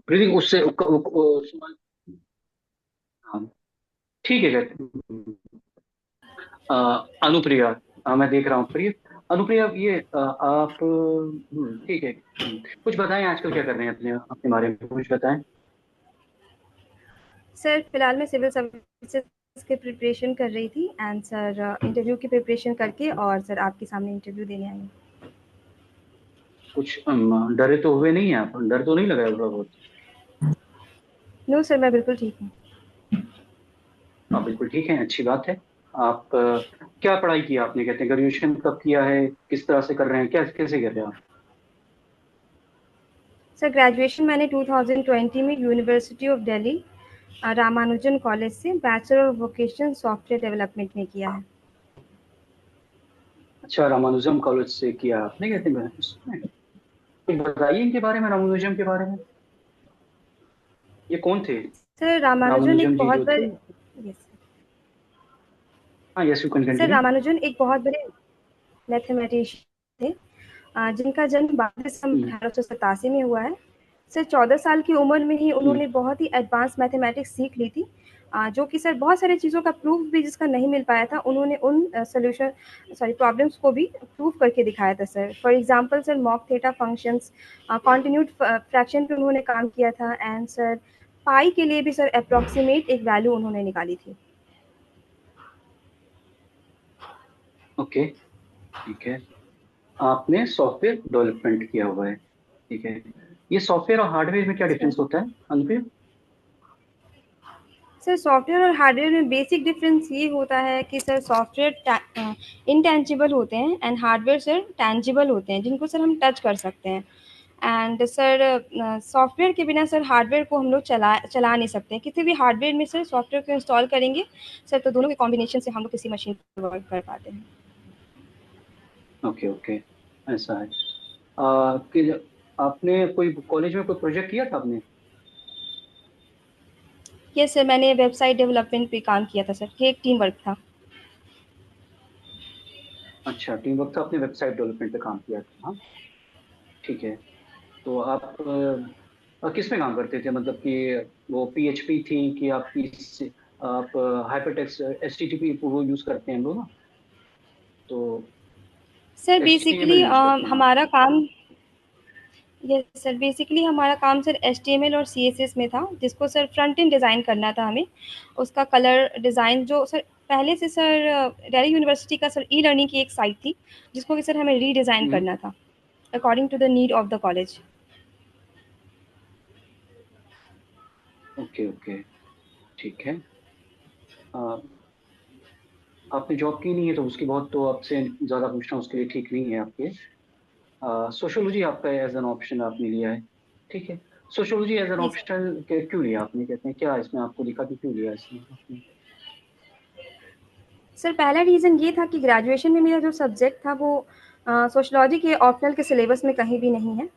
Breathing उससे हाँ, ठीक है। अनुप्रिया, मैं देख रहा हूँ प्रिय। अनुप्रिया, ये आप ठीक है। कुछ बताएं, आजकल क्या कर रहे हैं, अपने अपने बारे में कुछ बताएं। सर फिलहाल मैं सिविल सर्विसेज की प्रिपरेशन कर रही थी एंड सर इंटरव्यू की प्रिपरेशन करके और सर आपके सामने इंटरव्यू देने आई हूँ। कुछ डरे तो हुए नहीं हैं आप? डर तो नहीं लगा है थोड़ा बहुत? नो सर, मैं बिल्कुल ठीक हूँ। आप बिल्कुल ठीक हैं, अच्छी बात है। आप क्या पढ़ाई किया आपने, कहते हैं ग्रेजुएशन कब किया है, किस तरह से कर रहे हैं, क्या कैसे कर रहे हैं आप? सर ग्रेजुएशन मैंने 2020 में university of Delhi Ramanujan college से bachelor of vocation software development में किया है। अच्छा, रामानुजम कॉलेज से किया आपने, कहते हैं उसमें कुछ बताइए इनके बारे में, रामानुजम के बारे में। ये कौन थे? सर रामानुजन एक रामानुजम जी बहुत जो थे। बड़े यस हाँ, yes, you can sir continue. Ramanujan एक बहुत बड़े मैथमेटिशियन थे जिनका जन्म 22 दिसंबर 1887 में हुआ है। सर 14 साल की उम्र में ही हम्म। उन्होंने बहुत ही एडवांस मैथमेटिक्स सीख ली थी, जो कि सर बहुत सारी चीज़ों का प्रूफ भी जिसका नहीं मिल पाया था, उन्होंने उन सॉल्यूशन सॉरी प्रॉब्लम्स को भी प्रूव करके दिखाया था sir. For example sir mock theta functions, continued fraction पे उन्होंने काम किया था एंड सर पाई के लिए भी सर अप्रॉक्सीमेट एक वैल्यू उन्होंने निकाली थी। ओके, ठीक है। आपने सॉफ्टवेयर डेवलपमेंट किया हुआ है, ठीक है। ये सॉफ्टवेयर और हार्डवेयर में क्या सर डिफरेंस होता है, अनुप्रिया? सर सॉफ्टवेयर और हार्डवेयर में बेसिक डिफरेंस ये होता है कि सर सॉफ्टवेयर इंटेंजिबल होते हैं एंड हार्डवेयर सर टैंजिबल होते हैं, जिनको सर हम टच कर सकते हैं। एंड सर सॉफ्टवेयर के बिना सर हार्डवेयर को हम लोग चला नहीं सकते हैं। किसी भी हार्डवेयर में सर सॉफ्टवेयर को इंस्टॉल करेंगे सर, तो दोनों के कॉम्बिनेशन से हम लोग किसी मशीन पर वर्क कर पाते हैं। ओके, ओके, ऐसा है। कि आपने कोई कॉलेज में कोई प्रोजेक्ट किया था आपने? ये सर मैंने वेबसाइट डेवलपमेंट पे काम किया था सर, ये एक टीम वर्क था। अच्छा, टीम वर्क था, आपने वेबसाइट डेवलपमेंट पे काम किया था, हाँ। ठीक है। तो आप किस में काम करते थे, मतलब कि वो पीएचपी थी कि आप हाइपरटेक्स्ट एचटीटीपी वो यूज करते हैं हम लोग ना, तो सर एचटीएमएल बेसिकली यूज करते हैं आप? हमारा काम यस सर, बेसिकली हमारा काम सर एचटीएमएल और सीएसएस में था, जिसको सर फ्रंट एंड डिज़ाइन करना था हमें। उसका कलर डिज़ाइन जो सर पहले से सर दिल्ली यूनिवर्सिटी का सर ई लर्निंग की एक साइट थी, जिसको कि सर हमें रीडिज़ाइन हम्म। करना था according to the need of the college. Okay, okay, ठीक है। अ, आपने जॉब की नहीं है तो उसकी बहुत तो आपसे ज्यादा पूछना उसके लिए ठीक नहीं है आपके। सोशियोलॉजी आपका एज एन ऑप्शन आपने लिया है, ठीक है। सोशियोलॉजी एज एन जी सर। ऑप्शन क्यों लिया आपने, कहते हैं क्या इसमें आपको दिखा कि क्यों लिया इसमें आपने? सर पहला रीज़न ये था कि ग्रेजुएशन में मेरा जो सब्जेक्ट था वो सोशियोलॉजी के ऑप्शनल के सिलेबस में कहीं भी नहीं है।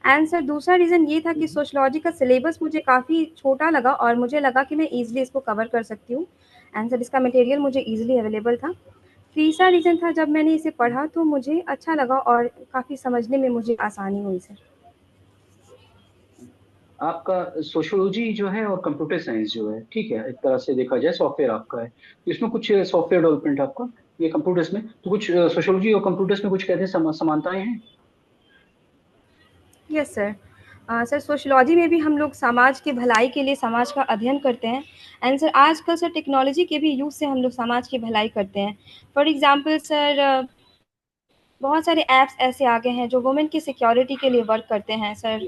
एंड सर दूसरा रीज़न ये था कि हम्म। सोशियोलॉजी का सिलेबस मुझे काफ़ी छोटा लगा और मुझे लगा कि मैं ईज़िली इसको कवर कर सकती हूँ एंड सर इसका मटेरियल मुझे ईज़िली अवेलेबल था। तीसरा रीज़न था, जब मैंने इसे पढ़ा तो मुझे अच्छा लगा और काफ़ी समझने में मुझे आसानी हुई सर। आपका सोशियोलॉजी जो है और कंप्यूटर साइंस जो है, ठीक है, एक तरह से देखा जाए सॉफ्टवेयर आपका है, तो इसमें कुछ सॉफ्टवेयर डेवलपमेंट आपका, ये कंप्यूटर्स में तो कुछ सोशियोलॉजी और कंप्यूटर्स में कुछ कहते हैं समानताएं हैं? Yes sir. सर सोशियोलॉजी में भी हम लोग समाज की भलाई के लिए समाज का अध्ययन करते हैं एंड सर आजकल सर टेक्नोलॉजी के भी यूज़ से हम लोग समाज की भलाई करते हैं। फॉर एग्ज़ाम्पल सर बहुत सारे ऐप्स ऐसे आ गए हैं जो वुमेन की सिक्योरिटी के लिए वर्क करते हैं सर।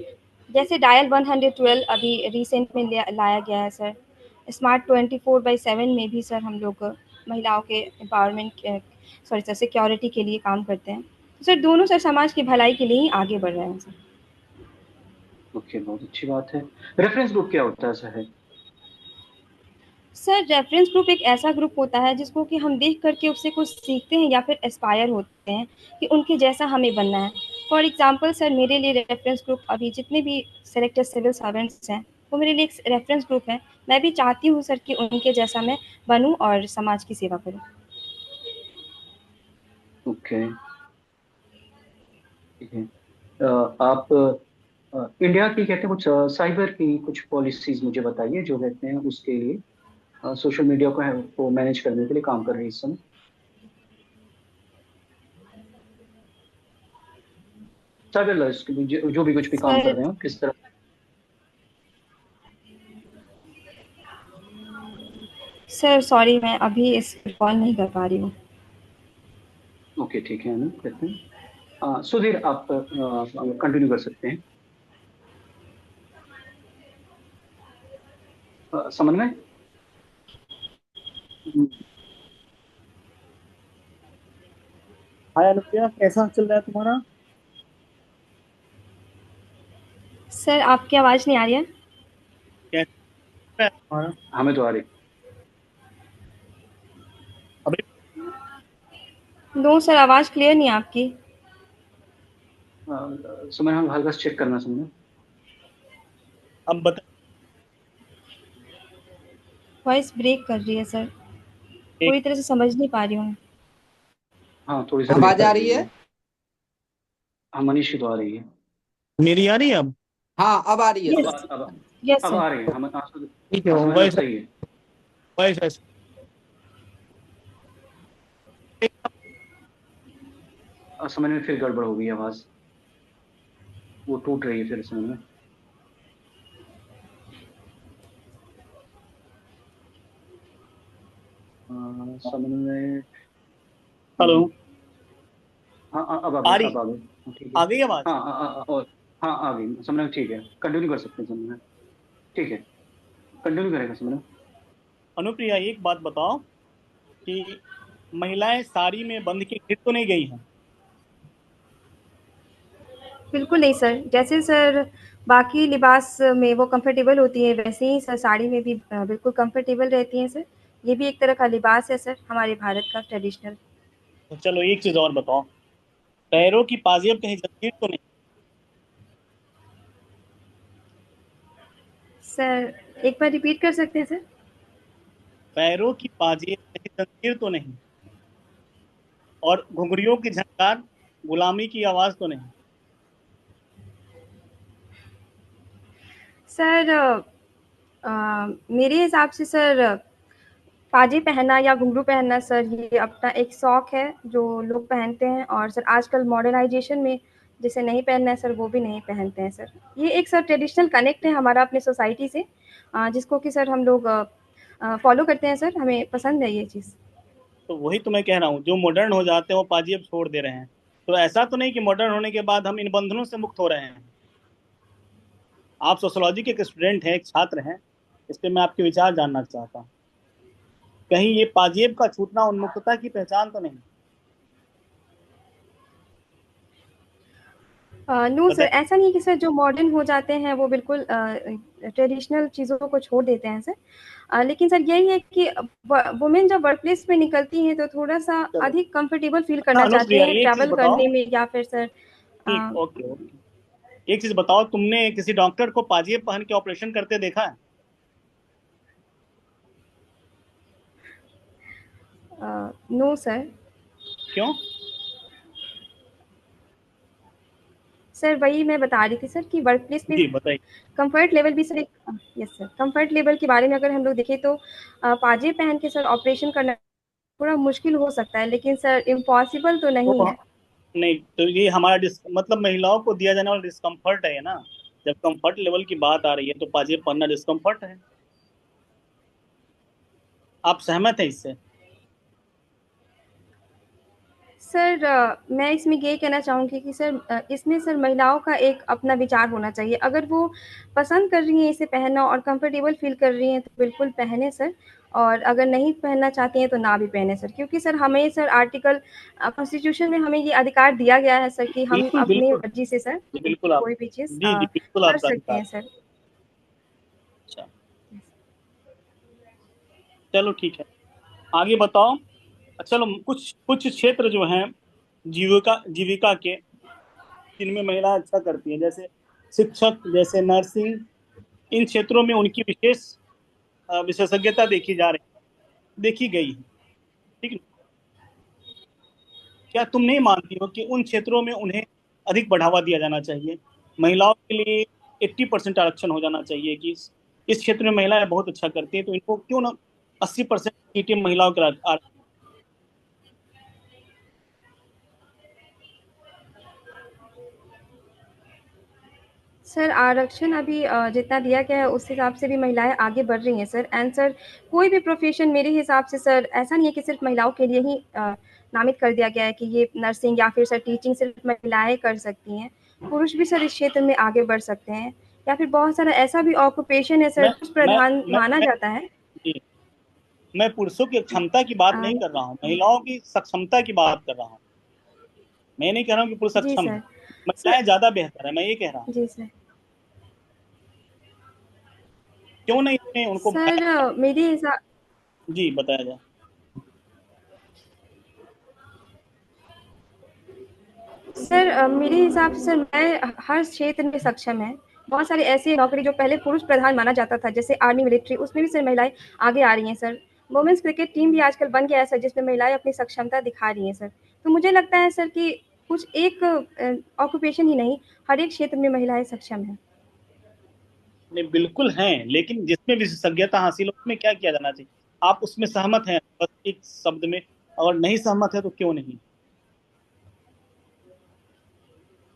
जैसे डायल 112 अभी रिसेंट में लाया गया है सर। स्मार्ट 24/7 में भी सर हम लोग महिलाओं के एम्पावरमेंट सॉरी सर सिक्योरिटी के लिए काम करते हैं। तो सर दोनों सर समाज की भलाई के लिए ही आगे बढ़ रहे हैं सर। ओके, बहुत अच्छी बात है। रेफरेंस ग्रुप क्या होता है, ऐसा है? सर रेफरेंस ग्रुप एक ऐसा ग्रुप होता है जिसको कि हम देख करके उससे कुछ सीखते हैं या फिर एस्पायर होते हैं कि उनके जैसा हमें बनना है। फॉर एग्जांपल सर मेरे लिए रेफरेंस ग्रुप अभी जितने भी सेलेक्टेड सिविल सर्वेंट्स हैं, वो मेरे लिए एक रेफरेंस ग्रुप है। मैं भी चाहती हूँ सर कि उनके जैसा मैं बनूँ और समाज की सेवा करूँ। ओके, ठीक है। आप इंडिया की कहते हैं कुछ साइबर की कुछ पॉलिसीज मुझे बताइए जो कहते हैं उसके लिए सोशल मीडिया को है को मैनेज करने के लिए काम कर रही है इस समय। साइबर लॉयर्स जो भी कुछ भी काम कर सर रहे हो किस तरह। सर सॉरी, मैं अभी इस कॉल नहीं कर पा रही हूँ। ओके ठीक है ना कहते हैं। सुधीर आप कंटिन्यू कर सकते हैं। समझ में। हाय अनुप्रिया, कैसा चल रहा है तुम्हारा? सर आपकी आवाज़ नहीं आ रही है। कैसा चल रहा है तुम्हारा? हमें तो आ रही। अभी नो सर, आवाज़ क्लियर नहीं है आपकी। समझ हम हल्का से चेक करना समझ। अब बता। वॉइस ब्रेक कर रही है सर, एक पूरी तरह से समझ नहीं पा रही हूँ। हाँ थोड़ी सी ब्रेक आवाज कर आ रही रही है। है? हाँ मनीष की तो आ रही है। मेरी आ रही है अब? हाँ, अब आ रही है यस, सर। यस अब सर। आ रही है। हम ठीक है, समझ में अब वॉइस सही है। वॉइस ऐसे। समझ में फिर गड़बड़ हो गई आवाज। वो टूट रही है फिर समझ में। समझ में। हेलो, हाँ अब आ आ गई रही? अब आ गई। हाँ, ठीक है। आ गई आवाज? हाँ और हाँ आ गई समझ में ठीक है। कंटिन्यू कर सकते हैं समझ में। ठीक है कंटिन्यू करेगा समझ में। अनुप्रिया, एक बात बताओ कि महिलाएं साड़ी में बंध के गिर तो नहीं गई हैं? बिल्कुल नहीं सर, जैसे सर बाकी लिबास में वो कंफर्टेबल होती है, वैसे ही सर साड़ी में भी बिल्कुल कंफर्टेबल रहती हैं सर। ये भी एक तरह का लिबास है सर, हमारे भारत का ट्रेडिशनल। तो चलो एक चीज और बताओ, पैरों की पाजेब कहीं जंजीर तो नहीं? सर एक बार रिपीट कर सकते हैं सर? पैरों की पाजेब कहीं जंजीर तो नहीं? और घुंघरियों की झनकार, गुलामी की आवाज तो नहीं? सर मेरे हिसाब से सर पाजे पहनना या घुंघरू पहनना सर ये अपना एक शौक है जो लोग पहनते हैं, और सर आजकल मॉडर्नाइजेशन में जिसे नहीं पहनना है सर वो भी नहीं पहनते हैं सर। ये एक सर ट्रेडिशनल कनेक्ट है हमारा अपने सोसाइटी से, जिसको कि सर हम लोग फॉलो करते हैं सर, हमें पसंद है ये चीज़। तो वही तो मैं कह रहा हूँ, जो मॉडर्न हो जाते हैं वो पाजेब छोड़ दे रहे हैं। तो ऐसा तो नहीं कि मॉडर्न होने के बाद हम इन बंधनों से मुक्त हो रहे हैं? आप सोशोलॉजी के एक स्टूडेंट हैं, एक छात्र हैं, इस पे मैं आपके विचार जानना चाहता हूँ। कहीं ये पाजेब का छूटना उन्मुक्तता की पहचान तो नहीं? नो सर, बताइए। ऐसा नहीं है कि सर जो मॉडर्न हो जाते हैं वो बिल्कुल ट्रेडिशनल चीज़ों को छोड़ देते हैं सर। लेकिन सर यही है कि वुमेन जब वर्क प्लेस में निकलती हैं तो थोड़ा-सा चलो। अधिक कंफर्टेबल फ़ील हाँ करना चाहते अनुप्रिया, हैं एक चीज ट्रैवल बताओ। करने में, या फिर सर ठीक, अ, ओके ओके। एक चीज बताओ, तुमने किसी डॉक्टर को पाजेब पहन के ऑपरेशन करते देखा है? No sir. क्यों? सर वही मैं बता रही थी सर कि वर्क प्लेस में जी बताइए। कंफर्ट लेवल भी सर एक यस सर, कंफर्ट लेवल के बारे में अगर हम लोग देखें तो पाजेब पहन के सर ऑपरेशन करना थोड़ा मुश्किल हो सकता है, लेकिन सर इम्पॉसिबल तो नहीं तो है। नहीं, तो ये हमारा मतलब महिलाओं को दिया जाने वाला डिस्कम्फर्ट है ना। जब कंफर्ट लेवल की बात आ रही है तो पाजेब पहनना डिस्कम्फर्ट है। आप सहमत हैं इससे? सर मैं इसमें ये कहना चाहूँगी कि सर इसमें सर महिलाओं का एक अपना विचार होना चाहिए। अगर वो पसंद कर रही हैं इसे पहनना और कंफर्टेबल फ़ील कर रही हैं तो बिल्कुल पहनें सर, और अगर नहीं पहनना चाहती हैं तो ना भी पहनें सर। क्योंकि सर हमें सर आर्टिकल कॉन्स्टिट्यूशन में हमें ये अधिकार दिया गया है सर कि हम बिल्कुल अपनी बिल्कुल। मर्ज़ी से सर जी बिल्कुल आप। कोई भी चीज़ जी जी बिल्कुल कर आपका सकते अधिकार हैं है। सर। अच्छा, चलो ठीक है, आगे बताओ। चलो, कुछ कुछ क्षेत्र जो हैं जीविका जीविका के, जिनमें महिलाएं अच्छा करती हैं, जैसे शिक्षक, जैसे नर्सिंग, इन क्षेत्रों में उनकी विशेष विशेषज्ञता देखी गई है। ठीक है। क्या तुम नहीं मानती हो कि उन क्षेत्रों में उन्हें अधिक बढ़ावा दिया जाना चाहिए? महिलाओं के लिए 80% आरक्षण हो जाना चाहिए कि इस क्षेत्र में महिलाएं बहुत अच्छा करती हैं, तो इनको क्यों ना 80% सीटें महिलाओं के सर आरक्षण अभी जितना दिया गया है उस हिसाब से भी महिलाएं आगे बढ़ रही हैं सर। एंड सर कोई भी प्रोफेशन मेरे हिसाब से सर ऐसा नहीं है कि सिर्फ महिलाओं के लिए ही नामित कर दिया गया है कि ये नर्सिंग या फिर सर टीचिंग सिर्फ महिलाएं कर सकती हैं। पुरुष भी सर इस क्षेत्र में आगे बढ़ सकते हैं, या फिर बहुत सारा ऐसा भी ऑक्यूपेशन है सर मैं पुरुष मैं प्रधान मैं माना मैं जाता है। जी, मैं पुरुषों की क्षमता की बात नहीं अ, कर रहा हूँ, महिलाओं की सक्षमता की बात कर रहा हूँ। मैं नहीं कह रहा हूँ कि पुरुष जी सक्षम है, सर। सर महिलाएं ज्यादा बेहतर है, मैं ये कह रहा हूँ। जी सर। क्यों नहीं इसमें उनको सर मेरे हिसाब जी बताया जाए। सर मेरे हिसाब से सर मैं हर क्षेत्र में सक्षम है। बहुत सारी ऐसी नौकरी जो पहले पुरुष प्रधान माना जाता था, जैसे आर्मी, मिलिट्री, उसमें भी सर महिलाएं आगे आ रही हैं सर। वुमेन्स क्रिकेट टीम भी आजकल बन गया है सर, जिसमें महिलाएं अपनी सक्षमता दिखा रही हैं सर। तो मुझे लगता है सर कि कुछ एक ऑक्यूपेशन ही नहीं, हर एक क्षेत्र में महिलाएं सक्षम हैं। नहीं बिल्कुल हैं, लेकिन जिसमें विशेषज्ञता हासिल हो उसमें क्या किया जाना चाहिए? आप उसमें सहमत हैं बस एक शब्द में, और नहीं सहमत है तो क्यों नहीं?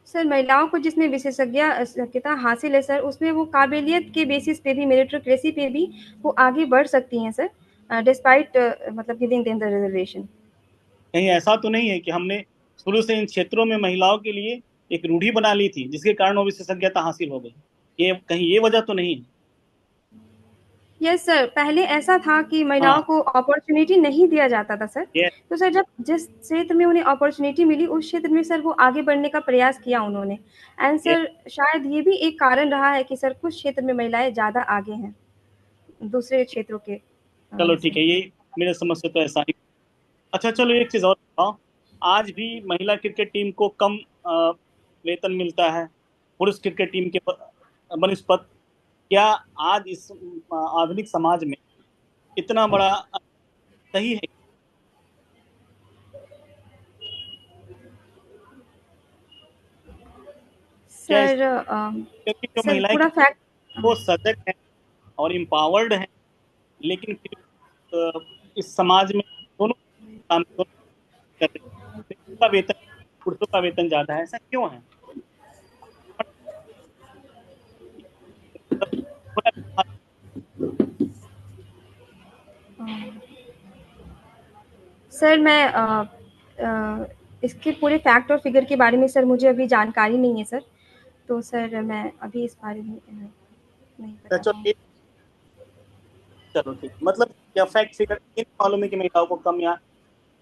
सर महिलाओं को जिसमें विशेषज्ञता हासिल है सर, उसमें वो काबिलियत के बेसिस पे भी, मेरिटोक्रेसी पे भी वो आगे बढ़ सकती हैं सर, डिस्पाइट मतलब गिविंग देम द रिजर्वेशन। कहीं ऐसा तो नहीं है कि हमने शुरू से इन क्षेत्रों में महिलाओं के लिए एक रूढ़ी बना ली थी जिसके कारण वो विशेषज्ञता हासिल हो गई? ये कहीं ये वजह तो नहीं है? यस सर, पहले ऐसा था कि महिलाओं हाँ, को अपॉर्च्युनिटी नहीं दिया जाता था सर। ये तो सर जब जिस क्षेत्र में उन्हें अपॉर्च्युनिटी मिली, उस क्षेत्र में सर वो आगे बढ़ने का प्रयास किया उन्होंने। एंड ये सर शायद ये भी एक कारण रहा है कि सर कुछ क्षेत्र में महिलाएं ज़्यादा आगे हैं दूसरे क्षेत्रों के चलो ठीक से। है, ये मेरे समझ से तो ऐसा ही। अच्छा चलो एक चीज और बताओ, आज भी महिला क्रिकेट टीम को कम वेतन मिलता है पुरुष क्रिकेट टीम के बनस्पत। क्या आज इस आधुनिक समाज में इतना बड़ा सही है? क्या इस, सर क्योंकि जो सर महिलाएं पूरा फैक्ट वो सजग है और इम्पावर्ड है, लेकिन फिर इस समाज में दोनों काम दोनों कर रहे हैं, लेकिन उनका वेतन पुरुषों का वेतन ज्यादा है, ऐसा क्यों है? मतलब सर मैं इसके पूरे फैक्ट और फिगर के बारे में सर मुझे अभी जानकारी नहीं है सर। तो सर मैं अभी इस बारे में नहीं बता चलो पाऊँगी। चलो ठीक, मतलब क्या फैक्ट फिगर इन मालूम है कि महिलाओं को कम या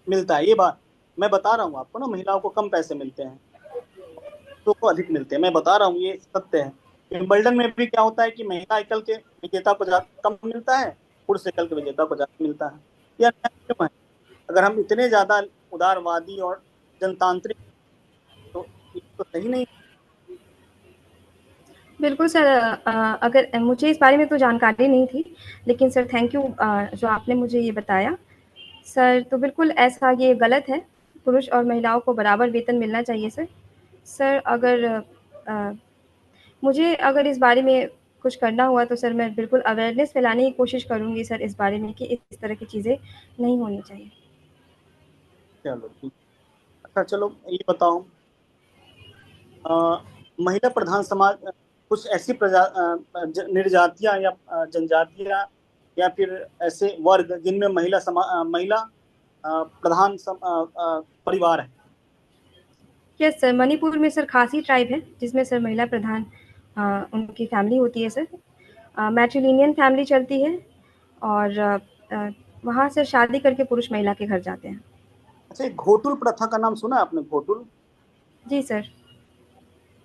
मिलता है? ये बात मैं बता रहा हूँ आपको ना, महिलाओं को कम पैसे मिलते हैं, पुरुषों को अधिक मिलते हैं, मैं बता रहा हूँ ये सत्य है। विंबलडन में भी क्या होता है कि महिला एकल के विजेता को ज्यादा कम मिलता है, पुरुष एकल के विजेता को ज्यादा मिलता है। यह अन्याय क्यों है? अगर हम इतने ज्यादा उदारवादी और जनतांत्रिक, तो ये तो सही नहीं। बिल्कुल सर, अगर मुझे इस बारे में तो जानकारी नहीं थी, लेकिन सर थैंक यू जो आपने मुझे ये बताया। सर तो बिल्कुल ऐसा ये गलत है, पुरुष और महिलाओं को बराबर वेतन मिलना चाहिए सर। सर अगर अ, मुझे अगर इस बारे में कुछ करना हुआ तो सर मैं बिल्कुल अवेयरनेस फैलाने की कोशिश करूँगी सर इस बारे में कि इस तरह की चीज़ें नहीं होनी चाहिए। चलो ठीक। अच्छा चलो ये बताओ, अ, महिला प्रधान समाज कुछ ऐसी निर्जातियां या जनजातियां या फिर ऐसे वर्ग जिनमें महिला प्रधान परिवार है? यस सर, मणिपुर में सर खासी ट्राइब है, जिसमें सर महिला प्रधान उनकी फैमिली होती है सर। मैट्रिलिनियन फैमिली चलती है, और वहाँ से शादी करके पुरुष महिला के घर जाते हैं। अच्छा, एक घोटुल प्रथा का नाम सुना है आपने? घोटुल जी सर।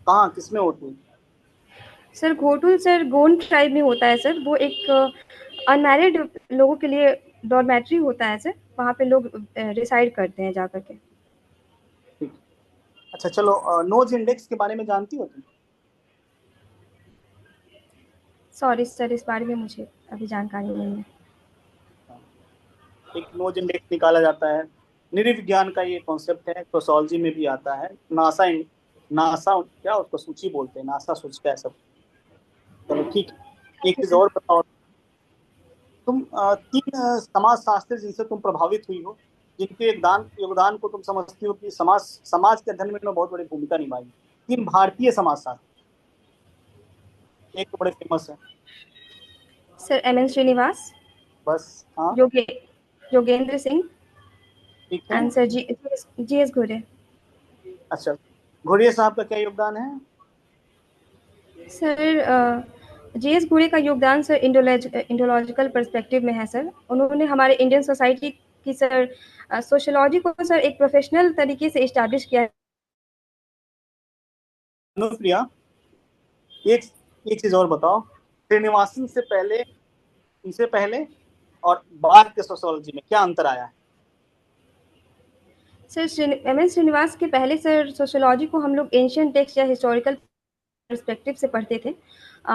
कहाँ किसमें होती है? Sir ghotul sir Gond tribe में होता है सर। वो एक अनमैरिड लोगों के लिए डॉर्मेट्री होता है सर, वहाँ पे लोग रिसाइड करते हैं जा करके। ठीक। अच्छा चलो, नोज इंडेक्स के बारे में जानती हो तुम? सॉरी सर, इस बारे में मुझे अभी जानकारी नहीं है। हाँ, एक नोज इंडेक्स निकाला जाता है, नृविज्ञान का ये कॉन्सेप्ट है, सोशोलॉजी में भी आता है। नासा नासा, क्या उसको सूची बोलते हैं, नासा सूची का सब। चलो ठीक है, एक चीज और बताओ। तुम तीन समाज शास्त्री जिनसे तुम प्रभावित हुई हो, जिनके योगदान को तुम समझती हो कि समाज समाज के अध्ययन में उन्होंने बहुत बड़ी भूमिका निभाई, तीन भारतीय समाज शास्त्री, एक तो बड़े फेमस है। Sir M.N.. श्रीनिवास, बस, हाँ, योगे योगेंद्र सिंह ठीक है। And sir GS. घुरे। अच्छा, घुरिया साहब का क्या योगदान है? Sir GS. घुरे का योगदान सर इंडोलॉजिकल पर्सपेक्टिव में है सर। उन्होंने हमारे इंडियन सोसाइटी की सर सोशियोलॉजी को सर एक प्रोफेशनल तरीके से इस्टेब्लिश किया है। अनुप्रिया, एक एक चीज और बताओ, श्रीनिवासन से पहले, इनसे पहले और बाद के सोशियोलॉजी में क्या अंतर आया है? Sir M.N.. श्रीनिवास के पहले सर सोशियोलॉजी को हम लोग एंशियंट टेक्स्ट या हिस्टोरिकल पर्सपेक्टिव से पढ़ते थे।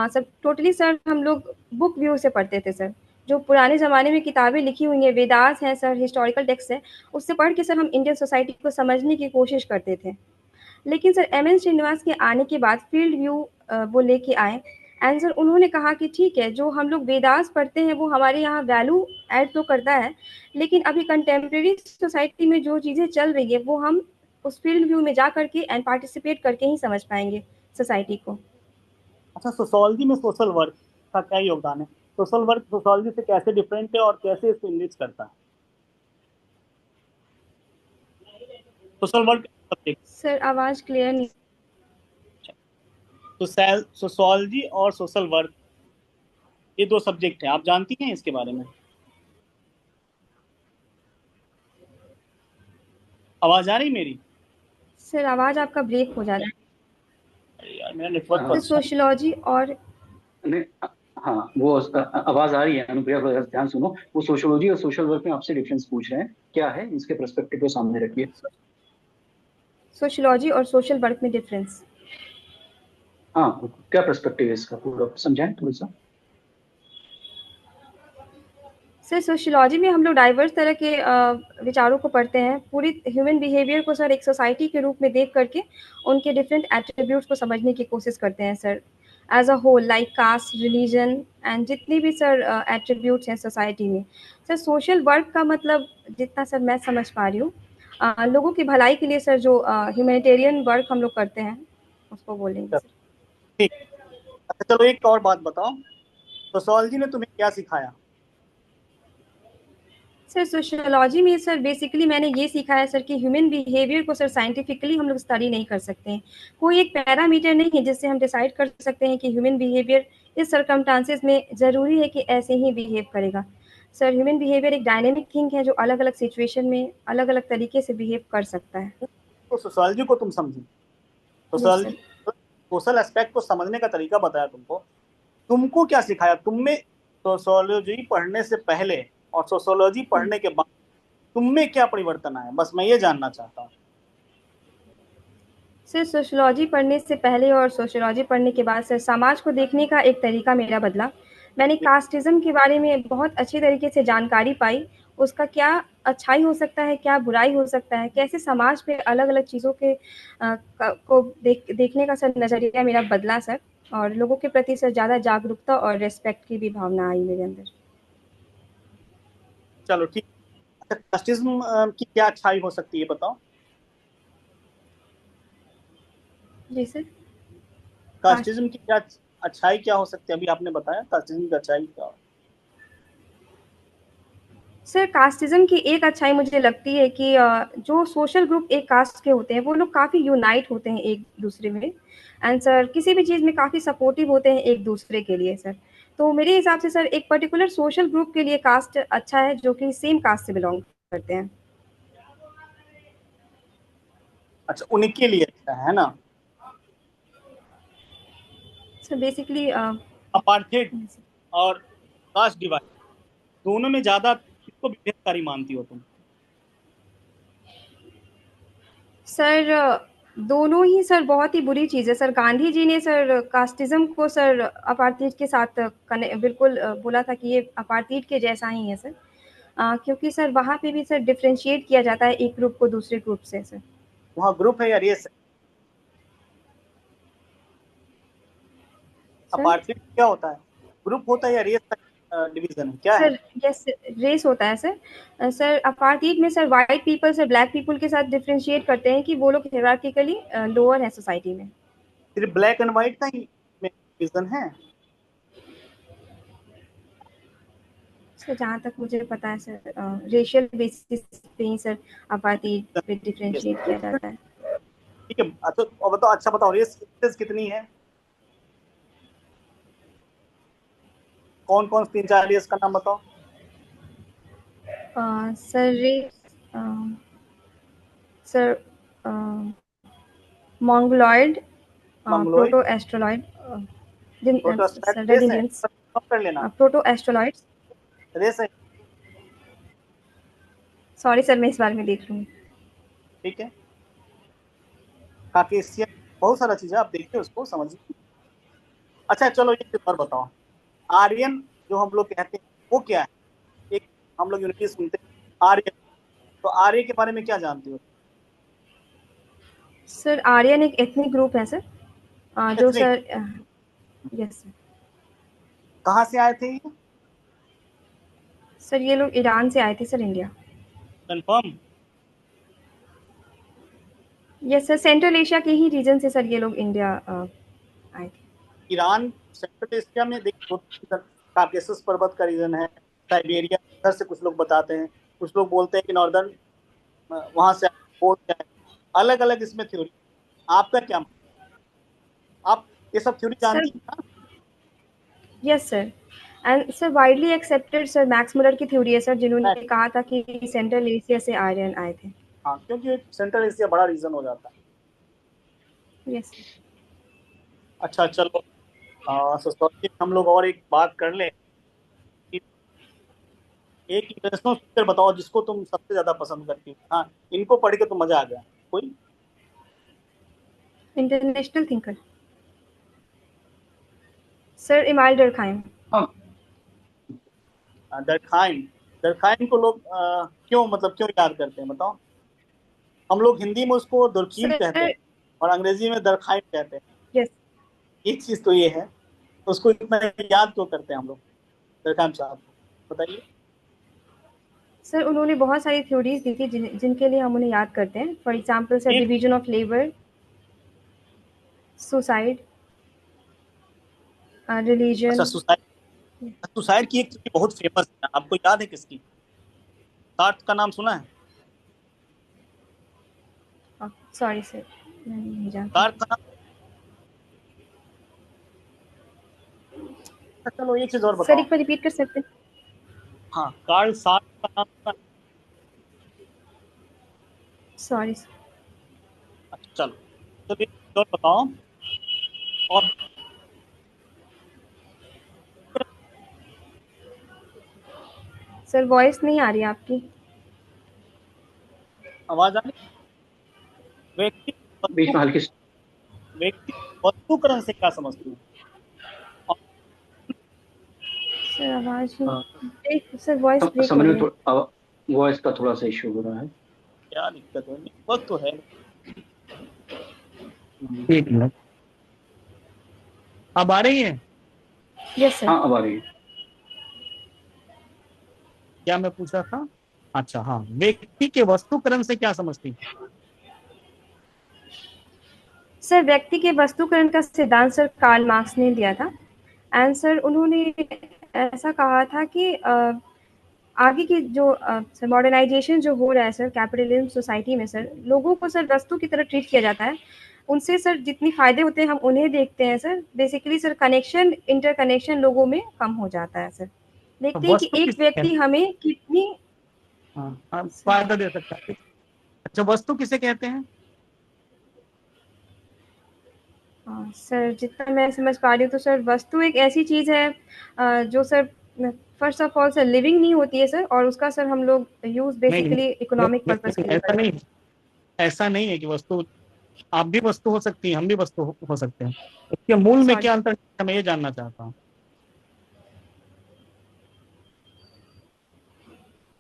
सर टोटली सर हम लोग बुक व्यू से पढ़ते थे सर। जो पुराने ज़माने में किताबें लिखी हुई हैं, वेदास हैं सर, हिस्टोरिकल टेक्स्ट है, उससे पढ़ के सर हम इंडियन सोसाइटी को समझने की कोशिश करते थे। लेकिन सर एम.एन. श्रीनिवास के आने के बाद फील्ड व्यू वो लेके आए एंड सर उन्होंने कहा कि ठीक है, जो हम लोग वेदास पढ़ते हैं वो हमारे यहाँ वैल्यू ऐड तो करता है, लेकिन अभी कंटेम्प्रेरी सोसाइटी में जो चीज़ें चल रही है वो हम उस फील्ड व्यू में जा करके एंड पार्टिसिपेट करके ही समझ पाएंगे सोसाइटी को। अच्छा, सोशियोलॉजी में सोशल वर्क का क्या योगदान है? सोशल वर्क सोशियोलॉजी से कैसे डिफरेंट है और कैसे इसको इनरिच करता है? सोशल वर्क सब्जेक्ट, सर आवाज़ क्लियर नहीं। तो सोशियोलॉजी और सोशल वर्क, ये दो सब्जेक्ट हैं, आप जानती हैं इसके बारे में? आवाज आ रही मेरी? सर आवाज़ आपका ब्रेक हो जा रहा है। अरे यार, मेरा नेटवर्क तो सर अच्छा है। सोशियोलॉजी और नहीं, हाँ, वो आवाज आ रही है अनुप्रिया, बस ध्यान सुनो। वो सोशियोलॉजी और सोशल वर्क में आपसे डिफरेंस पूछ रहे हैं, क्या है इसके पर्सपेक्टिव को सामने रखिए। सोशियोलॉजी और सोशल वर्क में डिफरेंस। हाँ, क्या पर्सपेक्टिव है इसका, पूरा समझाएं थोड़ा सा। सर सोशियोलॉजी में हम लोग डाइवर्स तरह के विचारों को पढ़ते हैं। पूरी ह्यूमन बिहेवियर को सर एक सोसाइटी के रूप में देख करके उनके डिफरेंट एट्रीब्यूट्स को समझने की कोशिश करते हैं sir, as a whole, like caste, religion and जितनी भी सर एट्रीब्यूट्स हैं सोसाइटी में। सर सोशल वर्क का मतलब, जितना सर मैं समझ पा रही हूँ, लोगों की भलाई के लिए सर जो ह्यूमैनिटेरियन वर्क हम लोग करते हैं उसको बोलेंगे सर। ठीक। अच्छा, चलो एक और बात बताओ, सोशियोलॉजी ने तुम्हें क्या सिखाया? सर सोशियोलॉजी में सर बेसिकली मैंने ये सीखा है सर कि ह्यूमन बिहेवियर को सर साइंटिफिकली हम लोग स्टडी नहीं कर सकते हैं। कोई एक पैरामीटर नहीं है जिससे हम डिसाइड कर सकते हैं कि ह्यूमन बिहेवियर इस सर्कमस्टांसेस में ज़रूरी है कि ऐसे ही बिहेव करेगा। सर ह्यूमन बिहेवियर एक डायनेमिक थिंग है जो अलग-अलग सिचुएशन में अलग-अलग तरीके से बिहेव कर सकता है। तो सोशियोलॉजी को तुम समझी, yes sir. Sociology social aspect को समझने का तरीका बताया तुमको। तुमको क्या सिखाया? तुमने सोशियोलॉजी पढ़ने से पहले और सोशियोलॉजी पढ़ने के बाद तुम में क्या परिवर्तन आया, बस मैं ये जानना चाहता हूँ। सर सोशियोलॉजी पढ़ने से पहले और सोशियोलॉजी पढ़ने के बाद सर समाज को देखने का एक तरीका मेरा बदला। मैंने कास्टिज़्म के बारे में बहुत अच्छे तरीके से जानकारी पाई। उसका क्या अच्छाई हो सकता है, क्या बुराई हो सकता है, कैसे समाज पे अलग-अलग चीज़ों के को देखने का सर नज़रिया मेरा बदला सर, और लोगों के प्रति सर ज़्यादा जागरूकता और रिस्पेक्ट की भी भावना आई मेरे अंदर। चलो ठीक। अच्छा, कास्टिज्म की क्या अच्छाई हो सकती है, बताओ। जी सर। कास्ट कास्टिज्म की क्या अच्छाई क्या हो सकती है? अभी आपने बताया कास्टिज्म की अच्छाई क्या। सर कास्टिज़्म की एक अच्छाई मुझे लगती है कि जो सोशल ग्रुप एक कास्ट के होते हैं वो लोग काफ़ी यूनाइट होते हैं एक दूसरे में, एंड सर किसी भी चीज़ में काफ़ी सपोर्टिव होते हैं एक दूसरे के लिए सर। तो मेरे हिसाब से सर एक पर्टिकुलर सोशल ग्रुप के लिए कास्ट अच्छा है जो कि सेम कास्ट से बिलोंग करते हैं। अच्छा, उनके लिए अच्छा है ना? सर बेसिकली अपार्थेड और कास्ट डिवाइड, दोनों में ज्यादा किसको विभेदकारी मानती हो तुम? सर दोनों ही सर बहुत ही बुरी चीज़ है सर। गांधी जी ने सर कास्टिज़्म को सर अपार्थीड के साथ बिल्कुल बोला था कि ये अपार्थीड के जैसा ही है सर। क्योंकि सर वहाँ पे भी सर डिफरेंशिएट किया जाता है एक ग्रुप को दूसरे ग्रुप से सर। वहाँ ग्रुप है या रेस है? अपार्थीड क्या होता है? ग्रुप होता है या रेस का डिवीजन है, क्या है? सर यस, रेस होता है सर। सर अपार्थीड में sir white people sir black people के साथ डिफरेंशिएट करते हैं कि वो लोग हायरार्किकली लोअर है सोसाइटी में। सिर्फ ब्लैक एंड व्हाइट का ही डिवीजन है? सर जहाँ तक मुझे पता है सर रेशियल बेसिस पे ही सर अपार्थीड पे डिफरेंशिएट किया जाता है। ठीक है, अच्छा और बताओ, अच्छा बताओ, रेस कितनी है? कौन कौन 3-4 रेस का नाम बताओ। Sir race sir mongoloid, mongoloid, proto australoid, sir red race है, इंडियंस, कम कर लेना, प्रोटो एस्ट्रोलॉइड्स। रेस है। सॉरी सर, मैं इस बारे में देख लूँगी। ठीक है, काकेशियन, बहुत सारा चीज है, आप देखिए उसको समझिए। अच्छा चलो एक और बताओ, आर्यन जो हम लोग कहते हैं वो क्या है? एक हम लोग यूनिटी सुनते हैं आर्यन, तो आर्य के बारे में क्या जानते हो? सर आर्यन एक एथनिक ग्रुप है सर, जो एथनिक, सर यस सर। कहाँ से आए थे ये? सर ये लोग ईरान से आए थे sir India. Confirm? Yes sir, central Asia के ही रीजन से सर ये लोग इंडिया आए थे। ईरान सेंट्रल एशिया में देखो, काकेशस पर्वत का रीजन है, साइबेरिया, इधर से कुछ लोग बताते हैं, कुछ लोग बोलते हैं कि नॉर्दर्न वहां से बोलते हैं, अलग अलग इसमें थ्योरी। आपका क्या मतलब? आप ये सब थ्योरी सर जानती हैं ना? Yes sir, and sir widely accepted sir Max Muller की थ्योरी है सर, जिन्होंने मैं- कहा था कि सेंट्रल एशिया से आर्यन आए थे। हाँ, क्योंकि सेंट्रल एशिया बड़ा रीजन हो जाता है। यस अच्छा चलो, सोसाइटी में हम लोग और एक बात कर ले कि एक इंटरनेशनल फिगर बताओ जिसको तुम सबसे ज्यादा पसंद करती हो। हाँ, इनको पढ़ के तो मजा आ गया कोई। International thinker sir Emile Durkheim. हाँ, दरखाइन, दरखाइन को लोग क्यों, मतलब क्यों याद करते हैं बताओ? हम लोग हिंदी में उसको दुर्कीम कहते सर हैं और अंग्रेजी में दरखाइन कहते हैं। यस एक चीज तो ये है, उसको इतना याद क्यों करते हैं हम लोग दरखाइन साहब को, बताइए। सर उन्होंने बहुत सारी थ्योरीज दी थी जिनके लिए हम उन्हें याद करते हैं। फॉर एग्जांपल सर एक, डिवीजन ऑफ लेबर, सुसाइड, अच्छा रिलीजन। सुसाइड, सुसाइड की एक थ्योरी बहुत फेमस है, आपको याद है किसकी? सार्थ का नाम सुना है? सॉरी सर, मैं नहीं जानती। सार्थ का नाम, अच्छा, चलो एक चीज और सर बताओ। एक बार रिपीट कर सकते हैं? हाँ, कार्ल सार्थ का नाम सुना है? Sorry sir. अच्छा चलो, तो एक चीज और बताओ, और सर वॉइस नहीं आ रही है आपकी। आवाज आ रही? व्यक्ति बीच वस्तु, में हल्की व्यक्ति वस्तुकरण से क्या समझते हैं? और सर आवाज ही हाँ, ब्रेक, सर वॉइस ब्रेक हो समझ रही में है। थोड़ा वॉइस का थोड़ा सा इशू हो रहा है। क्या दिक्कत है, वक्त तो है। एक मिनट, अब आ रही है? Yes sir. हाँ, अब आ रही है। क्या मैं पूछ रहा था? अच्छा हाँ, व्यक्ति के वस्तुकरण से क्या समझती? सर व्यक्ति के वस्तुकरण का सिद्धांत सर कार्ल मार्क्स ने दिया था। एंड सर उन्होंने ऐसा कहा था कि आगे की जो सर मॉडर्नाइजेशन जो हो रहा है सर कैपिटलिज्म सोसाइटी में सर, लोगों को सर वस्तु की तरह ट्रीट किया जाता है। उनसे सर जितनी फायदे होते हैं हम उन्हें देखते हैं sir. Basically sir connection, interconnection लोगों में कम हो जाता है सर। तो देखते हैं कि वस्तु एक किसे व्यक्ति कहते हमें कितनी हैं? हाँ, फायदा दे सकता है। अच्छा, वस्तु किसे कहते हैं? सर जितना मैं समझ पा रही हूँ तो सर वस्तु एक ऐसी चीज़ है जो sir first of all sir living नहीं होती है सर, और उसका सर हम लोग यूज़ नहीं नहीं बेसिकली इकोनॉमिक नहीं, पर्पस नहीं, के लिए ऐसा करते नहीं, हैं। ऐसा नहीं है कि वस्तु, आप भी वस्तु हो सकती हैं, हम भी वस्तु हो सकते हैं। इसके मूल में सॉरी। क्या अंतर है, मैं ये जानना चाहता हूँ।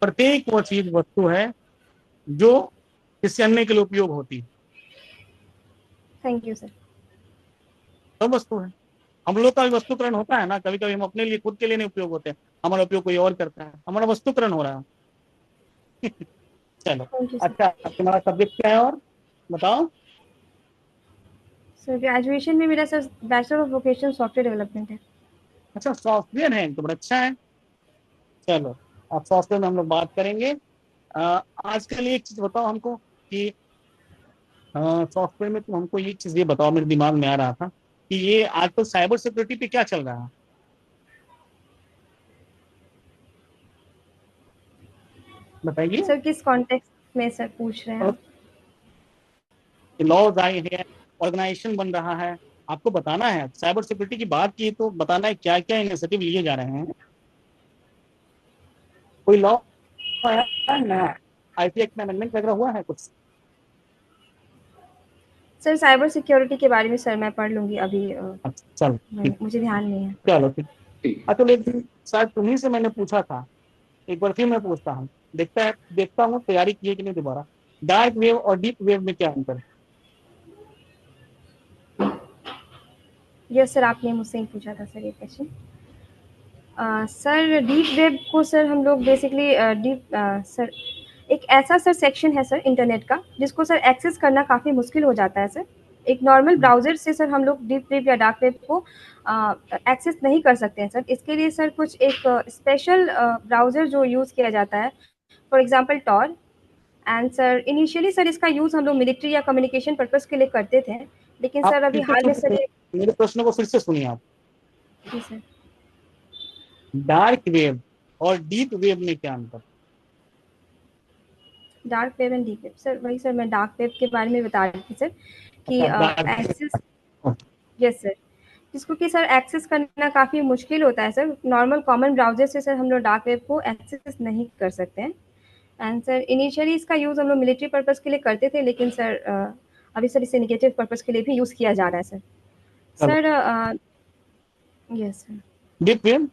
प्रत्येक वो चीज वस्तु है जो किसी अन्य के लिए उपयोग होती है, थैंक यू सर। सब वस्तु है। हम लोग का भी वस्तुकरण होता है ना, कभी कभी हम अपने लिए खुद के लिए नहीं उपयोग होते हैं, हमारा उपयोग कोई और करता है, हमारा वस्तुकरण हो रहा है। चलो थैंक यू सर। अच्छा, तुम्हारा सब्जेक्ट क्या है और बताओ। सर ग्रेजुएशन में मेरा sir bachelor of vocational software development है। अच्छा सॉफ्टवेयर है तो बड़ा अच्छा है। चलो अब सॉफ्टवेयर में हम लोग बात करेंगे। आजकल एक चीज बताओ हमको कि सॉफ्टवेयर में तुम हमको ये चीज ये बताओ, मेरे दिमाग में आ रहा था कि ये आजकल साइबर सिक्योरिटी पे क्या चल रहा है, बताइए। सर किस कॉन्टेक्स्ट में सर पूछ रहे हैं आप? लॉज आए हैं, ऑर्गेनाइजेशन बन रहा है, आपको बताना है, साइबर सिक्योरिटी की बात की तो बताना है क्या क्या इनिशिएटिव लिए जा रहे हैं। कोई लॉ है ना, आईटी एक्ट में अमेंडमेंट वगैरह हुआ है कुछ? सर साइबर सिक्योरिटी के बारे में सर मैं पढ़ लूँगी अभी अच्छा चलो ठीक, मुझे ध्यान नहीं है। चलो ठीक। ठीक। अच्छा एक दिन शायद तुम्ही से मैंने पूछा था, एक बार फिर मैं पूछता हूँ, देखता हूँ तैयारी की है कि नहीं दोबारा। डार्क वेव और डीप वेव में क्या अंतर है? यस सर, आपने मुझसे ही पूछा था सर ये क्वेश्चन। सर डीप वेब को सर हम लोग बेसिकली सर एक ऐसा सर सेक्शन है सर इंटरनेट का जिसको सर एक्सेस करना काफ़ी मुश्किल हो जाता है सर। एक नॉर्मल ब्राउज़र से सर हम लोग डीप वेब या डार्क वेब को एक्सेस नहीं कर सकते हैं सर। इसके लिए सर कुछ एक स्पेशल ब्राउज़र जो यूज़ किया जाता है, for example Tor. And sir initially sir इसका यूज़ हम लोग मिलिट्री या कम्युनिकेशन पर्पज़ के लिए करते थे, लेकिन आप सर अभी फिर से हाल में सर ये मेरे प्रश्न को फिर से सुनिए आप। जी सर। डार्क वेव और डीप वेव में क्या अंतर? Dark web and deep web sir, वही सर मैं डार्क वेब के बारे में बता रही थी सर कि अच्छा डार्क, एक्सेस, यस सर, जिसको कि सर एक्सेस करना काफ़ी मुश्किल होता है सर। नॉर्मल कॉमन ब्राउज़र से सर हम लोग डार्क वेब को एक्सेस नहीं कर सकते हैं। एंड सर इनिशियली इसका यूज़ हम लोग मिलिट्री पर्पज़ के लिए करते थे, लेकिन सर अभी सर इसे नेगेटिव पर्पज़ के लिए भी यूज़ किया जा रहा है सर। चलो sir yes sir. Deep wave,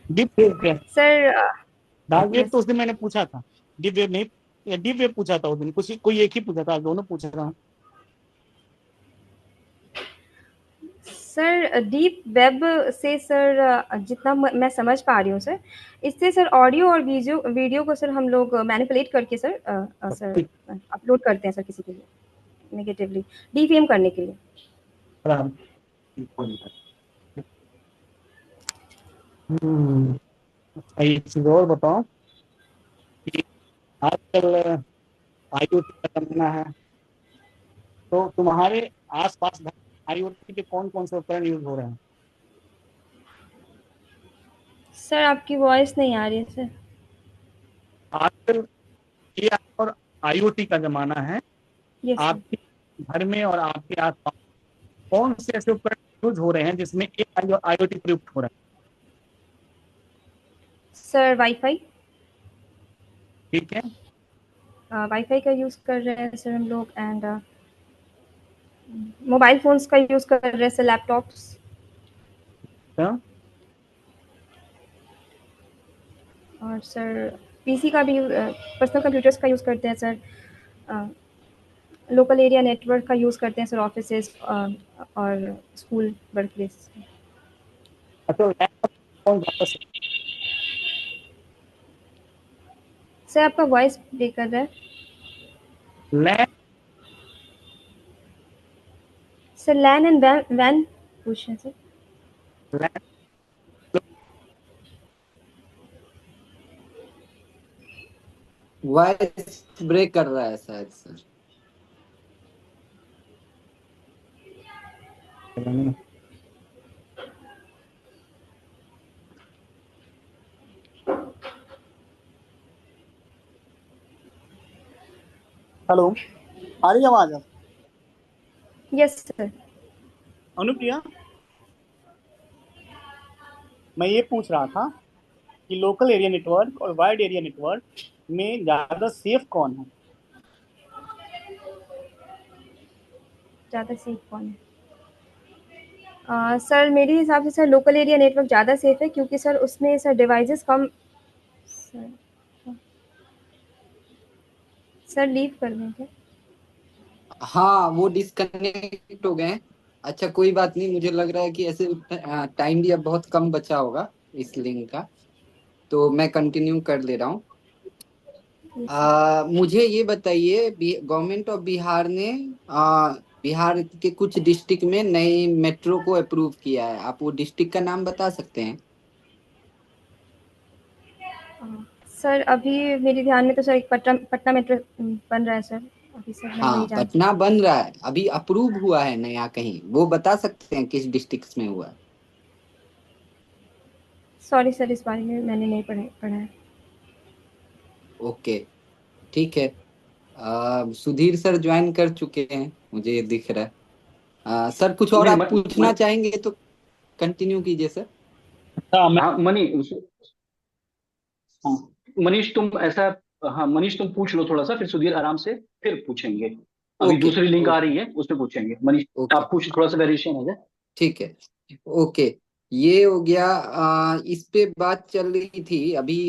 deep wave क्या? सर डार्क वेव यस तो उस दिन मैंने पूछा था, डीप वेव नहीं, या डीप वेव पूछा था उस दिन, कुछ कोई एक ही पूछा था, दोनों पूछ रहा हूँ। सर डीप वेब से सर जितना मैं समझ पा रही हूँ सर, इससे सर ऑडियो और वीडियो वीडियो को सर हम लोग मैनिपुलेट करके सर सर ठीक, अपलोड करते हैं सर किसी के लिए नेगेटिवली डिफेम करने के लिए। आराम। हम्म, अच्छा एक चीज और बताओ कि आजकल आईओटी का जमाना है, तो तुम्हारे आसपास आईओटी के कौन कौन से उपकरण यूज हो रहे हैं? सर आपकी वॉइस नहीं आ रही है सर। आजकल एआई और आईओटी का जमाना है, यस सर। आपके घर में और आपके आसपास कौन से ऐसे उपकरण यूज हो रहे हैं जिसमें एआई और आईओटी प्रयुक्त हो रहा सर वाईफाई, है? ठीक है। वाईफाई का यूज़ कर रहे हैं सर हम लोग। एंड मोबाइल फ़ोन्स का यूज़ कर रहे हैं सर, लैपटॉप्स। तो और सर पीसी का भी पर्सनल कंप्यूटर्स का यूज़ करते हैं सर। लोकल एरिया नेटवर्क का यूज़ करते हैं सर ऑफिसेज और स्कूल वर्क प्लेस। अच्छा लैपटॉप कौन ज्यादा से सर आपका वॉइस ब्रेक कर रहा है। लैप सर लैन एंड वैन पूछ रहे हैं सर। लैप वॉइस ब्रेक कर रहा है शायद सर। हेलो, आ रही है आवाज अब? Yes sir. अनुप्रिया, मैं ये पूछ रहा था कि लोकल एरिया नेटवर्क और वाइड एरिया नेटवर्क में ज्यादा सेफ कौन है? ज़्यादा सेफ कौन है? सर मेरे हिसाब से सर लोकल एरिया नेटवर्क ज़्यादा सेफ है, क्योंकि सर उसमें सर डिवाइसेस कम। सर सर लीव कर दें क्या? हाँ वो डिस्कनेक्ट हो गए। अच्छा कोई बात नहीं, मुझे लग रहा है कि ऐसे टाइम भी अब बहुत कम बचा होगा इस लिंक का, तो मैं कंटिन्यू कर ले रहा हूँ। मुझे ये बताइए, गवर्नमेंट ऑफ बिहार ने बिहार के कुछ डिस्ट्रिक्ट में नए मेट्रो को अप्रूव किया है, आप वो डिस्ट्रिक्ट का नाम बता सकते हैं? सर अभी मेरे ध्यान में तो सर एक पटना पटना मेट्रो बन रहा है सर। अभी सर मैं हाँ वही जानती पटना बन रहा है, अभी अप्रूव हुआ है नया कहीं, वो बता सकते हैं किस डिस्ट्रिक्ट में हुआ है? हूँ। सॉरी सर, इस बारे में मैंने नहीं पढ़ा है। ओके ठीक है। सुधीर सर ज्वाइन कर चुके हैं, मुझे ये दिख रहा है। सर कुछ और नहीं आप पूछना चाहेंगे तो कंटिन्यू कीजिए सर। हाँ मैं हाँ हाँ मनीष तुम ऐसा, हाँ मनीष तुम पूछ लो थोड़ा सा, फिर सुधीर आराम से फिर पूछेंगे। अभी ओके दूसरी लिंक आ ओके रही है, उसमें पूछेंगे। मनीष ओके आप पूछ, थोड़ा सा वेरिएशन हो जाए। ठीक है। ओके ये हो गया। इस पे बात चल रही थी अभी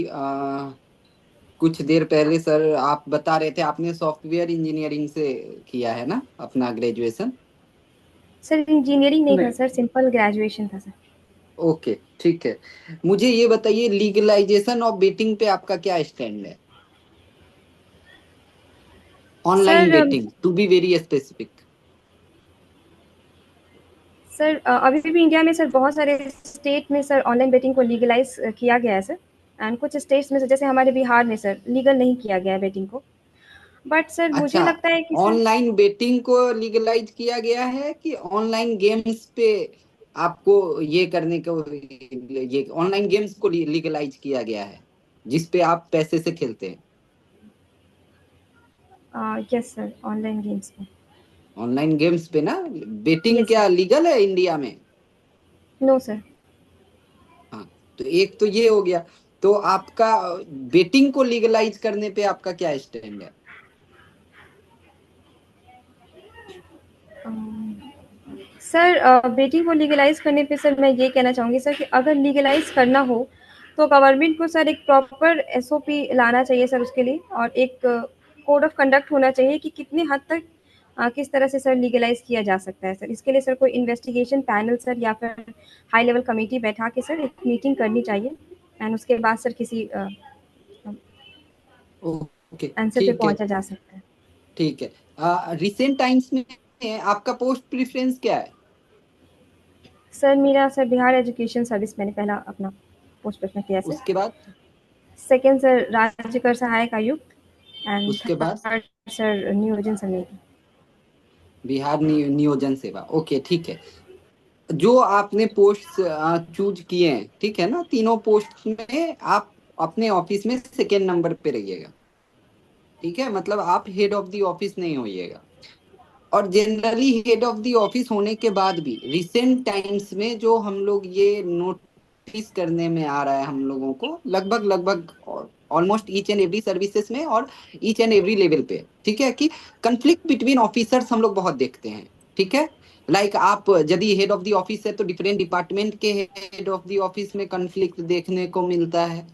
कुछ देर पहले सर, आप बता रहे थे आपने सॉफ्टवेयर इंजीनियरिंग से किया है ना अपना ग्रेजुएशन? सर इंजीनियरिंग नहीं था नहीं सर, सिंपल ग्रेजुएशन था सर। ओके ठीक है। मुझे ये बताइए लीगलाइजेशन ऑफ बेटिंग पे आपका क्या स्टैंड है? Online sir betting to be very specific. Sir अभी भी इंडिया में सर बहुत सारे स्टेट में सर ऑनलाइन बेटिंग को लीगलाइज किया गया है सर। एंड कुछ स्टेट्स में सर, जैसे हमारे बिहार में सर लीगल नहीं किया गया है बेटिंग को। बट सर मुझे अच्छा, लगता है कि सर ऑनलाइन बेटिंग को लीगलाइज किया गया है कि ऑनलाइन गेम्स पे आपको ये करने को, ये ऑनलाइन गेम्स को लीगलाइज किया गया है जिस पे आप पैसे से खेलते हैं? यस सर, ऑनलाइन गेम्स में। ऑनलाइन गेम्स पे ना, बेटिंग यस सर। क्या लीगल है इंडिया में? No sir. हाँ, तो एक तो ये हो गया। तो आपका बेटिंग को लीगलाइज करने पे आपका क्या स्टैंड है? सर बेटी को लीगलाइज़ करने पे सर मैं ये कहना चाहूँगी सर कि अगर लीगलाइज़ करना हो, तो गवर्नमेंट को सर एक प्रॉपर एसओपी लाना चाहिए सर उसके लिए, और एक कोड ऑफ कंडक्ट होना चाहिए कि कितनी हद तक किस तरह से सर लीगलाइज़ किया जा सकता है सर। इसके लिए सर कोई इन्वेस्टिगेशन पैनल सर या फिर हाई लेवल कमिटी बैठा के सर एक मीटिंग करनी चाहिए। एंड उसके बाद सर किसी ओके आंसर पे ठीक है पहुँचा जा सकता है। ठीक है। रिसेंट टाइम्स में आपका पोस्ट प्रेफरेंस क्या है? सर मेरा सर बिहार एजुकेशन सर्विस मैंने पहला अपना पोस्ट प्रेफ़र किया सर। उसके बाद? सेकंड सर राज्य कर सहायक आयुक्त। एंड उसके बाद थर्ड सर नियोजन समिति। बिहार नियोजन सेवा। ओके ठीक है। जो आपने पोस्ट चूज किए हैं, ठीक है ना, तीनों पोस्ट में आप अपने ऑफिस में सेकेंड नंबर पे रहिएगा। ठीक है, मतलब आप हेड ऑफ द ऑफिस नहीं होइएगा। और generally head of the office होने के बाद भी रिसेंट टाइम्स में जो हम लोग ये नोटिस करने में आ रहा है हम लोगों को, लगभग लगभग almost each and every services में और ईच एंड एवरी लेवल पे, ठीक है, कि कंफ्लिक्ट बिटवीन ऑफिसर्स हम लोग बहुत देखते हैं। ठीक है, लाइक आप यदि हेड ऑफ द ऑफिस है तो डिफरेंट डिपार्टमेंट के हेड ऑफ द ऑफिस में कंफ्लिक्ट देखने को मिलता है।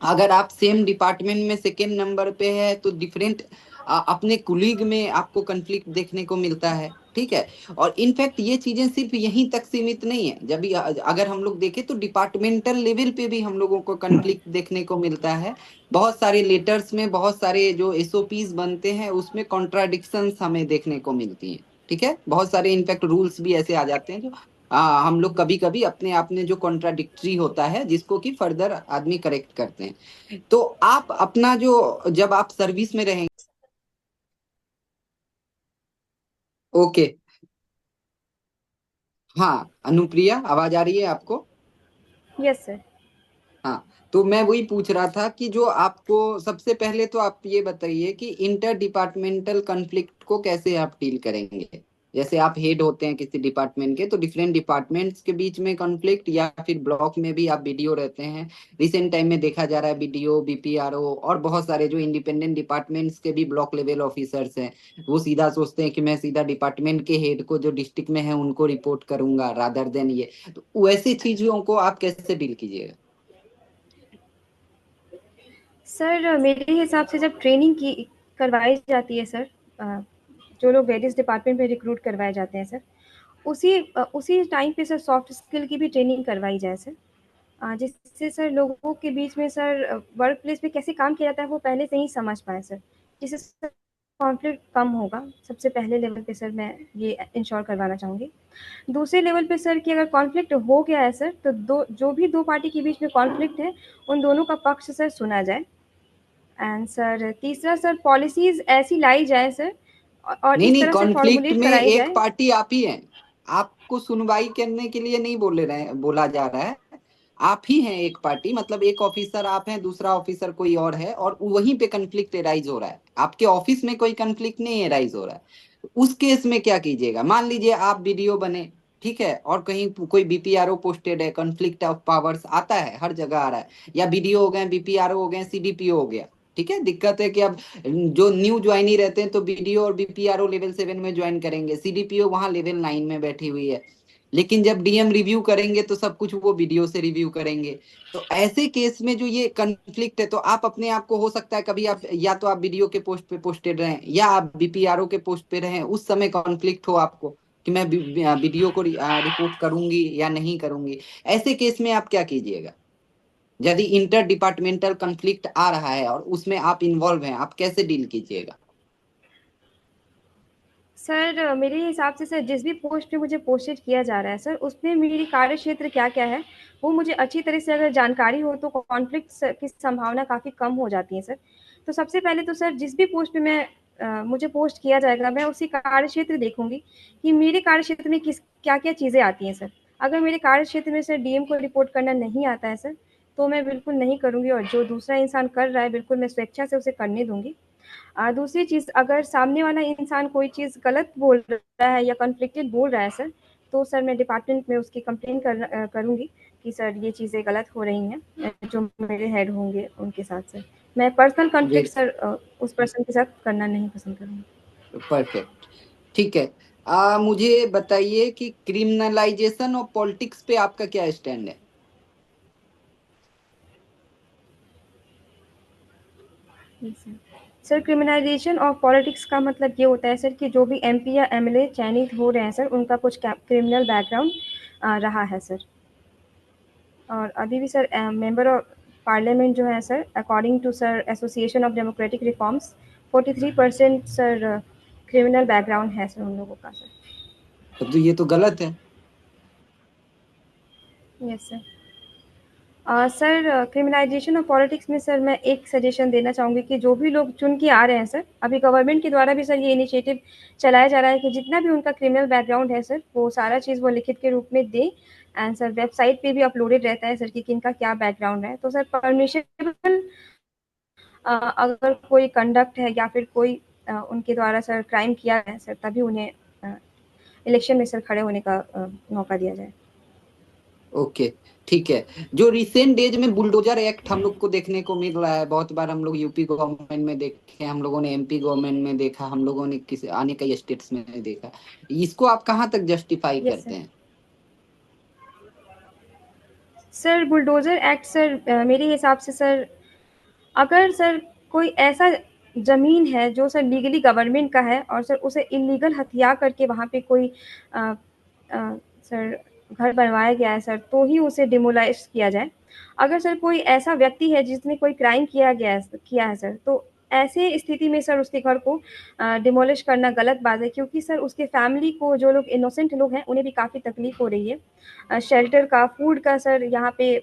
अगर आप सेम डिपार्टमेंट में सेकेंड नंबर पे है तो डिफरेंट अपने कुलीग में आपको कंफ्लिक्ट देखने को मिलता है। ठीक है, और इनफैक्ट ये चीजें सिर्फ यहीं तक सीमित नहीं है, जब अगर हम लोग देखें तो डिपार्टमेंटल लेवल पे भी हम लोगों को कंफ्लिक्ट देखने को मिलता है। बहुत सारे लेटर्स में बहुत सारे जो एसओपीज बनते हैं उसमें कॉन्ट्राडिक्शंस हमें देखने को मिलती हैं। ठीक है, बहुत सारे इनफैक्ट रूल्स भी ऐसे आ जाते हैं जो हम लोग कभी कभी अपने आप में जो कॉन्ट्राडिक्टरी होता है जिसको कि फर्दर आदमी करेक्ट करते हैं। तो आप अपना जो, जब आप सर्विस में रहेंगे। ओके, हाँ अनुप्रिया आवाज आ रही है आपको? Yes sir. हाँ, तो मैं वही पूछ रहा था कि जो आपको सबसे पहले तो आप ये बताइए कि इंटर डिपार्टमेंटल कॉन्फ्लिक्ट को कैसे आप डील करेंगे? जैसे आप हेड होते हैं किसी डिपार्टमेंट के, तो डिफरेंट डिपार्टमेंट्स के बीच में कॉन्फ्लिक्ट, या फिर ब्लॉक में भी आप बीडीओ रहते हैं, रिसेंट टाइम में देखा जा रहा है बीडीओ बीपीआरओ और बहुत सारे जो इंडिपेंडेंट डिपार्टमेंट्स के भी ब्लॉक लेवल ऑफिसर्स हैं, वो सीधा सोचते हैं कि मैं सीधा डिपार्टमेंट के हेड को जो डिस्ट्रिक्ट में है उनको रिपोर्ट करूंगा रादर देन ये। तो वैसी चीजों को आप कैसे डील कीजिएगा? सर मेरे हिसाब से जब ट्रेनिंग की करवाई जाती है सर, जो लोग वेरियस डिपार्टमेंट में रिक्रूट करवाए जाते हैं सर, उसी टाइम पे सर सॉफ्ट स्किल की भी ट्रेनिंग करवाई जाए सर, जिससे सर लोगों के बीच में सर वर्क प्लेस पे कैसे काम किया जाता है वो पहले से ही समझ पाए सर, जिससे सर कॉन्फ्लिक्ट कम होगा। सबसे पहले लेवल पे सर मैं ये इंश्योर करवाना चाहूँगी। दूसरे लेवल पे सर कि अगर कॉन्फ्लिक्ट हो गया है सर, तो जो भी दो पार्टी के बीच में कॉन्फ्लिक्ट है उन दोनों का पक्ष सर सुना जाए। एंड सर तीसरा सर पॉलिसीज ऐसी लाई जाए सर, और नहीं इस नहीं, तरह से कॉन्फ्लिक्ट फॉर्मुलेट में कराई एक जाए। पार्टी आप ही हैं, आपको सुनवाई करने के लिए नहीं बोला जा रहा है, आप ही हैं एक पार्टी, मतलब एक ऑफिसर आप हैं, दूसरा ऑफिसर कोई और है, और वहीं पे कन्फ्लिक्ट एराइज हो रहा है, आपके ऑफिस में कोई कन्फ्लिक्ट नहीं एराइज हो रहा है। उस केस में क्या कीजिएगा? मान लीजिए आप बीडीओ बने, ठीक है, और कहीं कोई बीपीआरओ पोस्टेड है, कॉन्फ्लिक्ट ऑफ पावर्स आता है, हर जगह आ रहा है, या बीडीओ हो गए, बीपीआरओ हो गए, सीडीपीओ हो गया, ठीक है। दिक्कत है कि अब जो न्यू ज्वाइनी रहते हैं तो बीडीओ और बीपीआरओ लेवल 7 में ज्वाइन करेंगे, सीडीपीओ वहां लेवल 9 में बैठी हुई है, लेकिन जब डीएम रिव्यू करेंगे तो सब कुछ वो वीडियो से रिव्यू करेंगे। तो ऐसे केस में जो ये कन्फ्लिक्ट है, तो आप अपने आप को, हो सकता है कभी आप या तो आप वीडियो के पोस्ट पे पोस्टेड रहें या आप बीपीआरओ के पोस्ट पे रहें, उस समय कॉन्फ्लिक्ट हो आपको कि मैं वीडियो को रिपोर्ट करूंगी या नहीं करूंगी। ऐसे केस में आप क्या कीजिएगा? यदि इंटर डिपार्टमेंटल कॉन्फ्लिक्ट आ रहा है और उसमें आप इन्वॉल्व हैं, आप कैसे डील कीजिएगा? सर मेरे हिसाब से सर जिस भी पोस्ट पे मुझे पोस्टेड किया जा रहा है सर, उसमें मेरी कार्य क्षेत्र क्या क्या है वो मुझे अच्छी तरह से अगर जानकारी हो तो कॉन्फ्लिक्ट की संभावना काफ़ी कम हो जाती है सर। तो सबसे पहले तो सर जिस भी पोस्ट पे मुझे पोस्ट किया जाएगा, मैं उसी कार्य क्षेत्र देखूंगी कि मेरे कार्य क्षेत्र में किस क्या क्या चीज़ें आती हैं सर। अगर मेरे कार्य क्षेत्र में सर डीएम को रिपोर्ट करना नहीं आता है सर, तो मैं बिल्कुल नहीं करूँगी, और जो दूसरा इंसान कर रहा है बिल्कुल मैं स्वेच्छा से उसे करने दूंगी। दूसरी चीज़, अगर सामने वाला इंसान कोई चीज़ गलत बोल रहा है या कॉन्फ्लिक्टेड बोल रहा है सर, तो सर मैं डिपार्टमेंट में उसकी कंप्लेन करूँगी कि सर ये चीज़ें गलत हो रही हैं, जो मेरे हेड होंगे उनके साथ सर। मैं पर्सनल कॉन्फ्लिक्ट सर उस पर्सन के साथ करना नहीं पसंद करूँगी। परफेक्ट, ठीक है। मुझे बताइए कि क्रिमिनलाइजेशन ऑफ पॉलिटिक्स पे आपका क्या स्टैंड है? सर क्रिमिनलाइजेशन ऑफ पॉलिटिक्स का मतलब ये होता है सर कि जो भी एमपी या एमएलए चयनित हो रहे हैं सर, उनका कुछ क्रिमिनल बैकग्राउंड रहा है सर। और अभी भी सर मेंबर ऑफ पार्लियामेंट जो है sir, according to sir Association of Democratic Reforms, 43% sir criminal background है सर उन लोगों का सर। तब तो ये तो गलत है। Yes sir. Sir criminalisation of politics में सर मैं एक सजेशन देना चाहूँगी कि जो भी लोग चुन के आ रहे हैं सर, अभी गवर्नमेंट के द्वारा भी सर ये इनिशिएटिव चलाया जा रहा है कि जितना भी उनका क्रिमिनल बैकग्राउंड है सर, वो सारा चीज़ वो लिखित के रूप में दें। एंड सर वेबसाइट पे भी अपलोडेड रहता है सर कि किनका क्या बैकग्राउंड है। तो सर परमिशनेबल अगर कोई कंडक्ट है या फिर कोई उनके द्वारा सर क्राइम किया है सर, तभी उन्हें इलेक्शन में सर खड़े होने का मौका दिया जाए। ओके, ठीक है। जो रिसेंट डेज में बुलडोजर एक्ट हम लोग को देखने को मिल रहा है, बहुत बार हम लोग यूपी गवर्नमेंट में देखे, हम लोगों ने एमपी गवर्नमेंट में देखा, हम लोगों ने किसी आने कई स्टेट्स में देखा, इसको आप कहाँ तक जस्टिफाई यस करते सर। हैं? सर बुलडोजर एक्ट सर मेरे हिसाब से सर, अगर सर कोई ऐसा ज़मीन है जो सर लीगली गवर्नमेंट का है और सर उसे इल्लीगल हथिया करके वहाँ पे कोई अ, सर घर बनवाया गया है सर, तो ही उसे डिमोलाइज किया जाए। अगर सर कोई ऐसा व्यक्ति है जिसने कोई क्राइम किया है सर, तो ऐसे स्थिति में सर उसके घर को डिमोलिश करना गलत बात है, क्योंकि सर उसके फैमिली को, जो लोग इनोसेंट लोग हैं, उन्हें भी काफ़ी तकलीफ हो रही है। शेल्टर का, फूड का सर यहाँ पे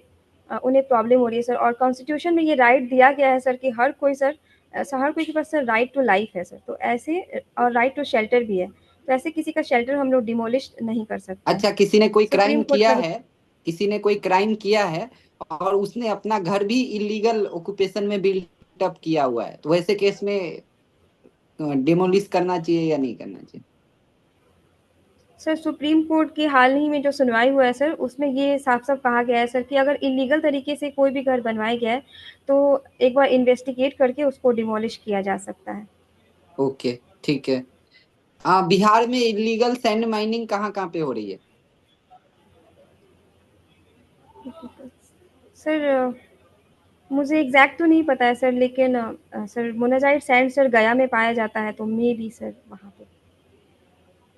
उन्हें प्रॉब्लम हो रही है सर। और कॉन्स्टिट्यूशन में ये राइट दिया गया है सर कि हर कोई सर हर कोई के पास सर राइट टू लाइफ है सर, तो ऐसे और राइट टू शेल्टर भी है, तो ऐसे किसी का शेल्टर हम लोग डिमोलिश नहीं कर सकते हैं। अच्छा, किसी ने कोई क्राइम सुप्रीम कोर्ट किया का भी। है, किसी ने कोई क्राइम किया है और उसने अपना घर भी इलीगल ऑक्यूपेशन में बिल्ट अप किया हुआ है, तो वैसे केस में डिमोलिश करना चाहिए या नहीं करना चाहिए? सर सुप्रीम कोर्ट की हाल ही में जो सुनवाई हुआ है सर, उसमें ये साफ साफ कहा गया है सर कि अगर इलीगल तरीके से कोई भी घर बनवाया गया है तो एक बार इन्वेस्टिगेट करके उसको डिमोलिश किया जा सकता है। ओके, ठीक है। बिहार में इलीगल सैंड माइनिंग कहाँ कहाँ पे हो रही है? सर मुझे एग्जैक्ट तो नहीं पता है सर, लेकिन सर मोनाजाइट सैंड सर गया में पाया जाता है, तो मे बी सर वहाँ पे।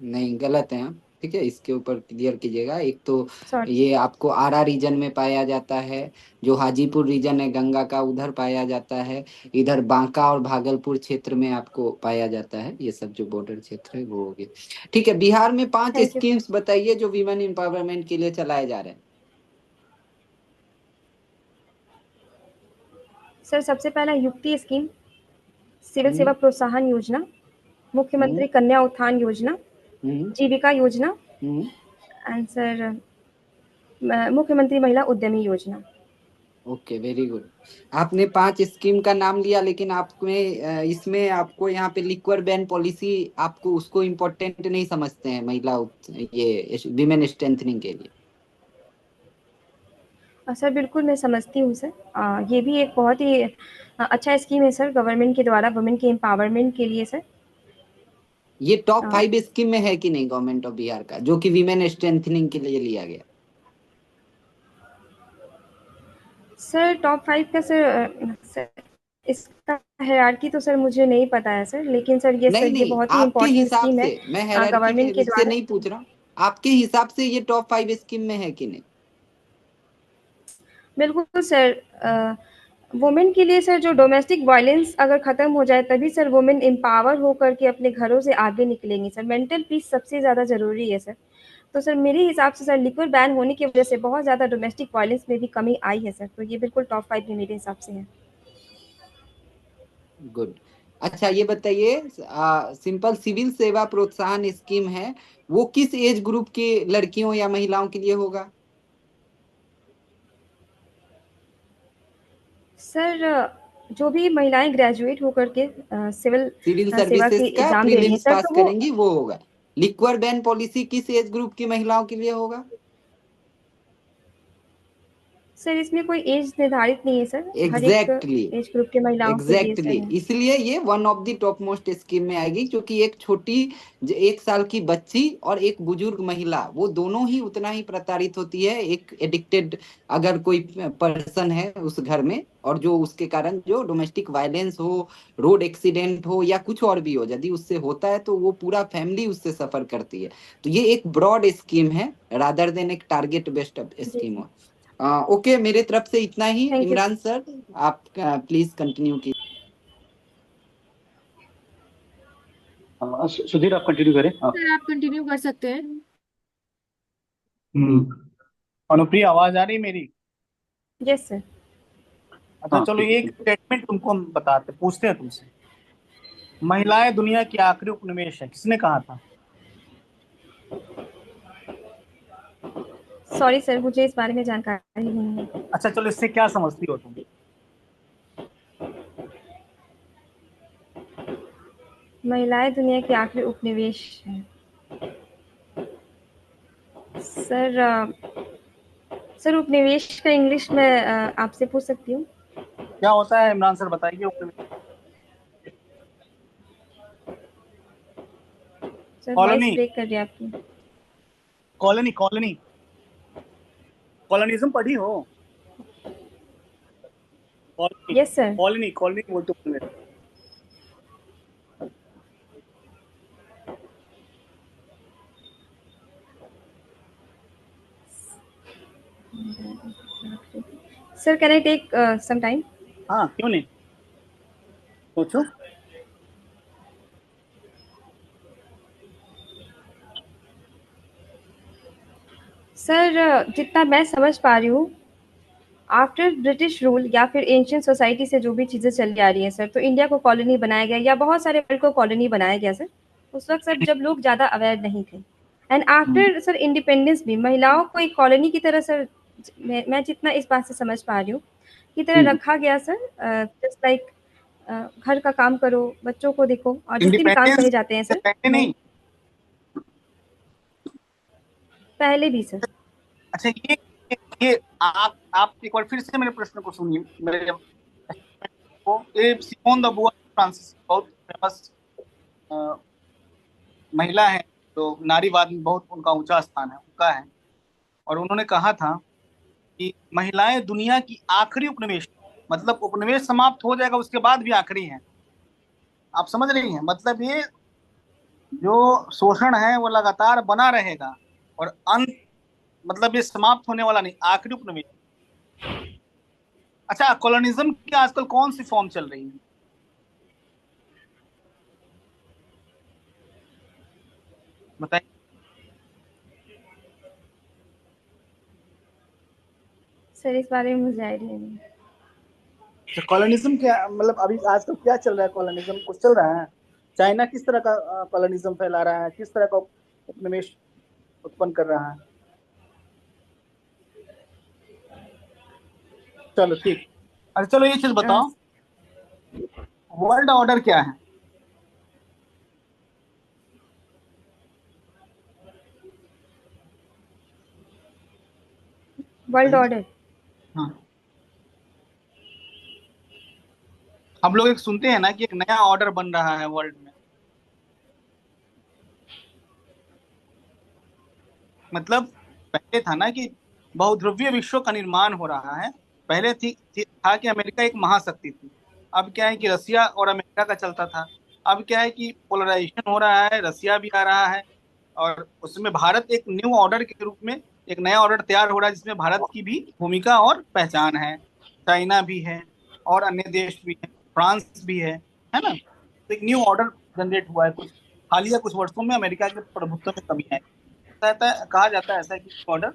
नहीं, गलत है आप। ठीक है, इसके ऊपर क्लियर कीजिएगा। एक तो सॉरी। ये आपको आरा रीजन में पाया जाता है, जो हाजीपुर रीजन है गंगा का उधर पाया जाता है, इधर बांका और भागलपुर क्षेत्र में आपको पाया जाता है। ये सब जो बॉर्डर क्षेत्र है वो हो गया। ठीक है, बिहार में 5 थैंक यू सर। स्कीम्स बताइए जो वीमेन एम्पावरमेंट के लिए चलाए जा रहे हैं। सर सबसे पहला युक्ति स्कीम, सिविल हम्म सेवा प्रोत्साहन योजना, हम्म मुख्यमंत्री कन्या उत्थान योजना, हम्म जीविका योजना, हम्म एंड सर मुख्यमंत्री महिला उद्यमी योजना। Okay, very good. आपने 5 स्कीम का नाम लिया, लेकिन इसमें आपको यहाँ पे लिक्वर बैन पॉलिसी, आपको उसको इम्पोर्टेंट नहीं समझते हैं ये विमेन स्ट्रेंथनिंग के लिए। सर बिल्कुल मैं समझती हूँ सर। ये भी एक बहुत ही अच्छा स्कीम है सर, गवर्नमेंट के द्वारा वुमेन के एम्पावरमेंट के लिए सर। ये टॉप अ, 5 स्कीम में है कि नहीं गवर्नमेंट ऑफ बिहार का, जो कि विमेन स्ट्रेंथनिंग के लिए लिया गया? सर टॉप 5 का सर इसका हायरार्की तो सर मुझे नहीं पता है सर, लेकिन सर नहीं ये नहीं, बहुत ही आपके इम्पोर्टेंट हिसाब स्कीम से, है मैं हायरार्की गवर्नमेंट के से द्वारा। नहीं पूछ रहा हूँ, आपके हिसाब से ये टॉप 5 स्कीम में है कि नहीं? बिल्कुल सर। वुमेन के लिए सर जो डोमेस्टिक वायलेंस अगर ख़त्म हो जाए तभी सर वुमेन एम्पावर होकर के अपने घरों से आगे निकलेंगी सर। मेंटल पीस सबसे ज़्यादा ज़रूरी है सर। तो सर मेरे हिसाब से सर लिक्विड बैन होने की वजह से बहुत ज़्यादा डोमेस्टिक वायलेंस में भी कमी आई है सर, तो ये बिल्कुल टॉप 5 में मेरे हिसाब से है। गुड। अच्छा, ये बताइए, सिंपल सिविल सेवा प्रोत्साहन स्कीम है, वो किस एज ग्रुप के लड़कियों या महिलाओं के लिए होगा? सर जो भी महिलाएं ग्रेजुएट होकर के सिविल सिविल सेवा सर्विसेज के का एग्ज़ाम दे रही हैं प्रीलिम्स सर, पास तो वो करेंगी वो होगा। लिक्वर बैन पॉलिसी किस एज ग्रुप की महिलाओं के लिए होगा? सर इसमें कोई एज निर्धारित नहीं है सर, हर एक एग्जैक्टली, एज ग्रुप के महिलाओं के लिए एग्जैक्टली, सर है। इसलिए ये one of the top most scheme में आएगी, क्योंकि एक छोटी 1 साल की बच्ची और एक बुजुर्ग महिला, वो दोनों ही उतना ही प्रताड़ित होती है। एक एडिक्टेड अगर कोई पर्सन है उस घर में, और जो उसके कारण जो डोमेस्टिक वायलेंस हो, रोड एक्सीडेंट हो या कुछ और भी हो, यदि उससे होता है तो वो पूरा फैमिली उससे सफर करती है। तो ये एक ब्रॉड स्कीम है रादर देन एक टारगेट बेस्ड जी स्कीम सर। हो। ओके, मेरे तरफ से इतना ही। Thank you Imran sir. Sir, आप प्लीज कंटिन्यू कीजिए। सुधीर आप कंटिन्यू करें आप। सर आप कंटिन्यू कर सकते हैं। अनुप्रिया, आवाज आ रही मेरी? Yes sir. अच्छा हाँ चलो, ठीक है एक स्टेटमेंट तुमको हम बताते पूछते हैं तुमसे। महिलाएं दुनिया की आखिरी उपनिवेश है, किसने कहा था? सॉरी सर, मुझे इस बारे में जानकारी नहीं है। अच्छा चलो, इससे क्या समझती हो तुम? महिलाएं दुनिया के आखिरी उपनिवेश हैं सर। सर उपनिवेश का इंग्लिश में आपसे पूछ सकती हूँ? क्या होता है इमरान सर, बताइए उपनिवेश। सर वॉइस कॉलोनी, ब्रेक कर रही है आपकी। कॉलोनी, कॉलोनी, कॉलोनिज्म पढ़ी हो? Colony, yes sir. Colony, colony बोलते हो उपनिवेश। Sir can I take some time? हाँ क्यों नहीं, सोचो। सर जितना मैं समझ पा रही हूँ, आफ्टर ब्रिटिश रूल या फिर एंशियंट सोसाइटी से जो भी चीज़ें चली आ रही हैं सर, तो इंडिया को कॉलोनी बनाया गया या बहुत सारे वर्ल्ड को कॉलोनी बनाया गया सर। उस वक्त सर जब लोग ज़्यादा अवेयर नहीं थे, एंड आफ्टर सर इंडिपेंडेंस भी महिलाओं को एक कॉलोनी की तरह सर, मैं जितना इस बात से समझ पा रही हूँ, की तरह रखा गया सर। जस्ट लाइक घर का काम करो, बच्चों को देखो, और जितने भी काम इंडिपेंडेंस कहे जाते हैं से सर पहले नहीं? पहले भी सर। अच्छा, ये आप एक बार फिर से मेरे प्रश्न को सुनिए। मेरे को ये सिमोन द बुआर फ्रांसिस बहुत फेमस महिला है, तो नारीवाद में बहुत उनका ऊंचा स्थान है, उनका है। और उन्होंने कहा था कि महिलाएं दुनिया की आखिरी उपनिवेश, मतलब उपनिवेश समाप्त हो जाएगा उसके बाद भी आखिरी है। आप समझ रही हैं मतलब ये जो शोषण है वो लगातार बना रहेगा और अंत मतलब ये समाप्त होने वाला नहीं, आखिरी उपनिवेश। अच्छा, कॉलोनिज्म की आजकल कौन सी फॉर्म चल रही है? बताइए। सर इस बारे में मुझे आइडिया नहीं। तो कॉलोनिज्म क्या मतलब अभी आजकल क्या चल रहा है? कॉलोनिज्म कुछ चल रहा है? चाइना किस तरह का कॉलोनिज्म फैला रहा है, किस तरह का उपनिवेश उत्पन्न कर रहा है? चलो ठीक। अच्छा चलो ये चीज बताओ, वर्ल्ड ऑर्डर क्या है? World order. हाँ, हम लोग एक सुनते हैं ना कि एक नया ऑर्डर बन रहा है वर्ल्ड में। मतलब पहले था ना कि बहुध्रुवीय विश्व का निर्माण हो रहा है। पहले था कि अमेरिका एक महाशक्ति थी। अब क्या है कि रसिया और अमेरिका का चलता था। अब क्या है कि पोलराइजेशन हो रहा है, रसिया भी आ रहा है और उसमें भारत एक न्यू ऑर्डर के रूप में एक नया ऑर्डर तैयार हो रहा है, जिसमें भारत की भी भूमिका और पहचान है। चाइना भी है और अन्य देश भी है, फ्रांस भी है ना? तो एक न्यू ऑर्डर जनरेट हुआ है। कुछ हालिया कुछ वर्षों में अमेरिका के प्रभुत्व में कमी आई। कहा जाता है ऐसा कि ऑर्डर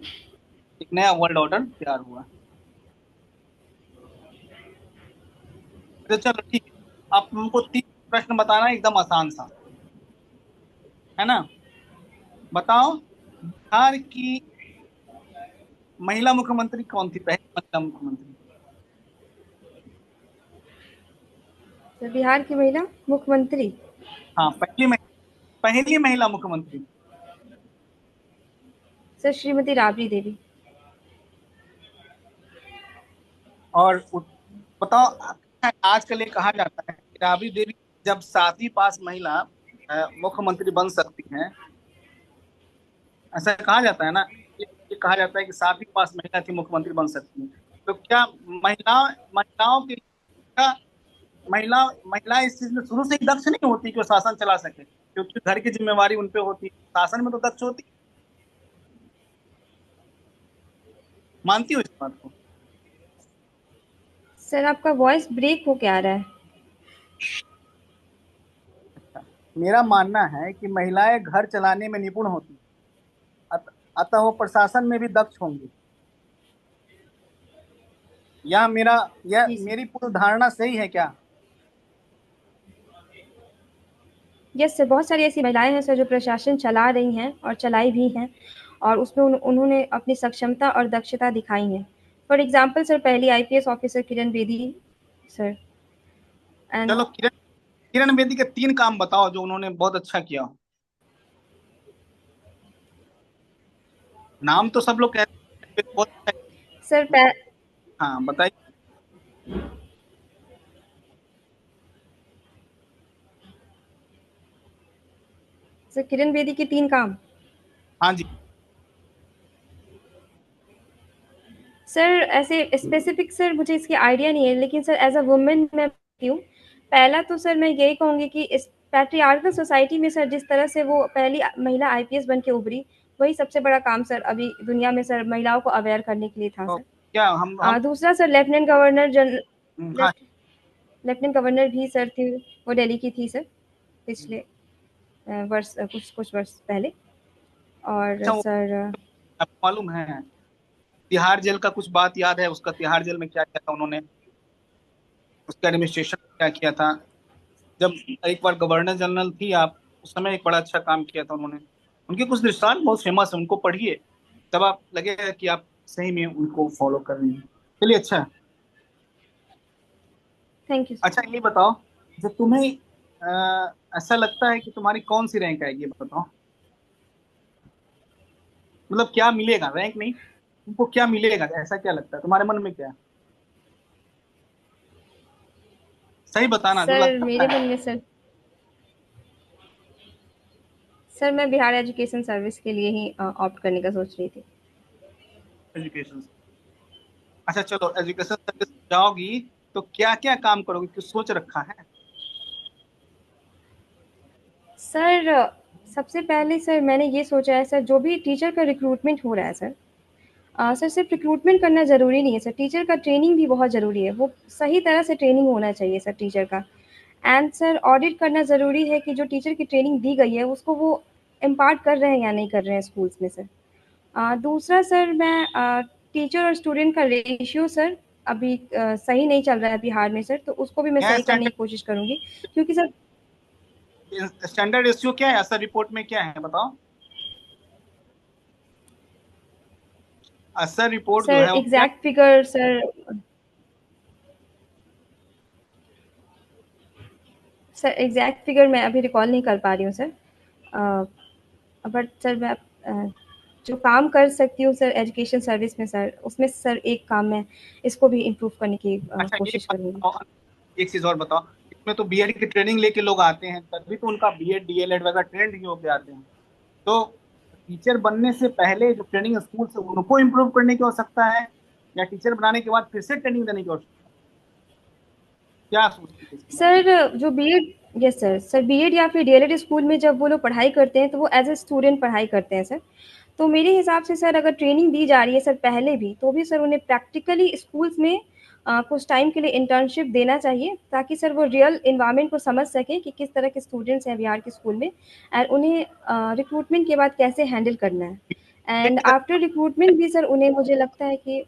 एक नया वर्ल्ड ऑर्डर तैयार हुआ। तो चलो ठीक है, आप हमको 3 प्रश्न बताना, एकदम आसान सा, है ना? बताओ, बिहार की महिला मुख्यमंत्री कौन थी, पहली महिला मुख्यमंत्री? सर बिहार की महिला मुख्यमंत्री। हाँ, पहली महिला मुख्यमंत्री। सर श्रीमती राबड़ी देवी। और बताओ, आजकल ये कहा जाता है कि राबड़ी देवी जब 7वीं पास महिला मुख्यमंत्री बन सकती हैं, ऐसा कहा जाता है ना? ये कहा जाता है कि 7वीं पास महिला थी मुख्यमंत्री बन सकती है। तो क्या महिलाओं के क्या महिला इस चीज में शुरू से ही दक्ष नहीं होती कि वो शासन चला सके? क्योंकि घर की जिम्मेवारी उन पे होती है, शासन में तो दक्ष होती है। मानती हो इस बात को? सर आपका वॉइस ब्रेक हो क्या आ रहा है? मेरा मानना है कि महिलाएं घर चलाने में निपुण होती हैं, अतः वो प्रशासन में भी दक्ष होंगी। यह जी सर। मेरी पूर्ण धारणा सही है क्या? यस सर, बहुत सारी ऐसी महिलाएं हैं सर जो प्रशासन चला रही हैं और चलाई भी हैं, और उसमें उन्होंने अपनी सक्षमता और दक्षता दिखाई है। फॉर एग्जाम्पल सर, पहली IPS officer Kiran Bedi sir. And चलो किरण बेदी के 3 काम बताओ जो उन्होंने बहुत अच्छा किया हो। नाम तो सब लोग कहते हैं बहुत अच्छा सर किया। हाँ बताइए। सर किरण बेदी के 3 काम। हाँ जी। सर ऐसे स्पेसिफिक सर मुझे इसकी आइडिया नहीं है, लेकिन सर एज अ वुमेन मैं कहती हूँ, पहला तो सर मैं यही कहूँगी कि इस पैट्रियार्कल सोसाइटी में सर जिस तरह से वो पहली महिला आईपीएस बन के उभरी, वही सबसे बड़ा काम सर अभी दुनिया में सर महिलाओं को अवेयर करने के लिए था तो सर। क्या हम दूसरा सर हाँ। लेफ्टिनेंट गवर्नर भी सर थी, वो दिल्ली की थी सर पिछले वर्ष, कुछ कुछ वर्ष पहले। और अच्छा, सर आपको मालूम है तिहाड़ जेल का कुछ बात याद है? उसका तिहाड़ जेल में क्या किया था उन्होंने, उसका एडमिनिस्ट्रेशन क्या किया था? जब एक बार गवर्नर जनरल थी आप, उस समय एक बड़ा अच्छा काम किया था उन्होंने। उनके कुछ दृष्टांत बहुत फेमस है, उनको पढ़िए, तब आप लगेगा कि आप सही में उनको फॉलो कर रही हैं। चलिए अच्छा। थैंक यू अच्छा सर। ये बताओ, जब तुम्हें ऐसा लगता है कि तुम्हारी कौन सी रैंक आएगी, ये बताओ। मतलब क्या मिलेगा, रैंक नहीं, तुमको क्या मिलेगा, ऐसा क्या लगता है तुम्हारे मन में क्या है? सही बताना, जो सर लगता मेरे है। मन में सर मैं बिहार एजुकेशन सर्विस के लिए ही ऑप्ट करने का सोच रही थी। एजुकेशन। अच्छा चलो, एजुकेशन सर्विस जाओगी तो क्या क्या काम करोगी, कुछ सोच रखा है? सर सबसे पहले सर मैंने ये सोचा है सर, जो भी टीचर का रिक्रूटमेंट हो रहा है सर, सर सिर्फ रिक्रूटमेंट करना ज़रूरी नहीं है सर, टीचर का ट्रेनिंग भी बहुत ज़रूरी है। वो सही तरह से ट्रेनिंग होना चाहिए सर टीचर का। एंड सर ऑडिट करना ज़रूरी है कि जो टीचर की ट्रेनिंग दी गई है उसको वो इम्पार्ट कर रहे हैं या नहीं कर रहे हैं स्कूल्स में सर। दूसरा सर मैं टीचर और स्टूडेंट का रेशियो सर अभी सही नहीं चल रहा है बिहार में सर, तो उसको भी मैं क्या है सही करने की कोशिश करूँगी, क्योंकि सर स्टैंडर्ड रेशियो क्या है असर रिपोर्ट में, क्या है बताओ? असर रिपोर्ट जो सर है वो क्या? Exact figure sir exact figure मैं अभी रिकॉल नहीं कर पा रही हूँ सर, बट सर मैं जो काम कर सकती हूँ सर एजुकेशन सर्विस में सर, उसमें सर एक काम मैं इसको भी इम्प्रूव करने की अच्छा कोशिश करूँगी। एक चीज और बताओ, इसमें तो बीएड की ट्रेनिंग लेके लोग आते हैं, तभी तो उनका बीएड डीएलएड वगैरह ट्रेंड ही होके आते हैं। तो टीचर बनने से पहले जो ट्रेनिंग स्कूल से उनको इम्प्रूव करने की आवश्यकता है, या टीचर बनाने के बाद फिर से ट्रेनिंग देने की आवश्यकता है? क्या सोचते हैं इसके बारे में? सर जो बीएड, यस सर बीएड या फिर डीएलएड स्कूल में जब वो लोग पढ़ाई करते हैं तो वो एज ए स्टूडेंट पढ़ाई करते हैं सर। तो मेरे हिसाब से सर अगर ट्रेनिंग दी जा रही है सर पहले भी, तो भी सर उन्हें प्रैक्टिकली स्कूल्स में कुछ टाइम के लिए इंटर्नशिप देना चाहिए, ताकि सर वो रियल इन्वायरमेंट को समझ सकें कि किस तरह के स्टूडेंट्स हैं बिहार के स्कूल में, एंड उन्हें रिक्रूटमेंट के बाद कैसे हैंडल करना है। एंड आफ्टर रिक्रूटमेंट भी सर उन्हें मुझे लगता है कि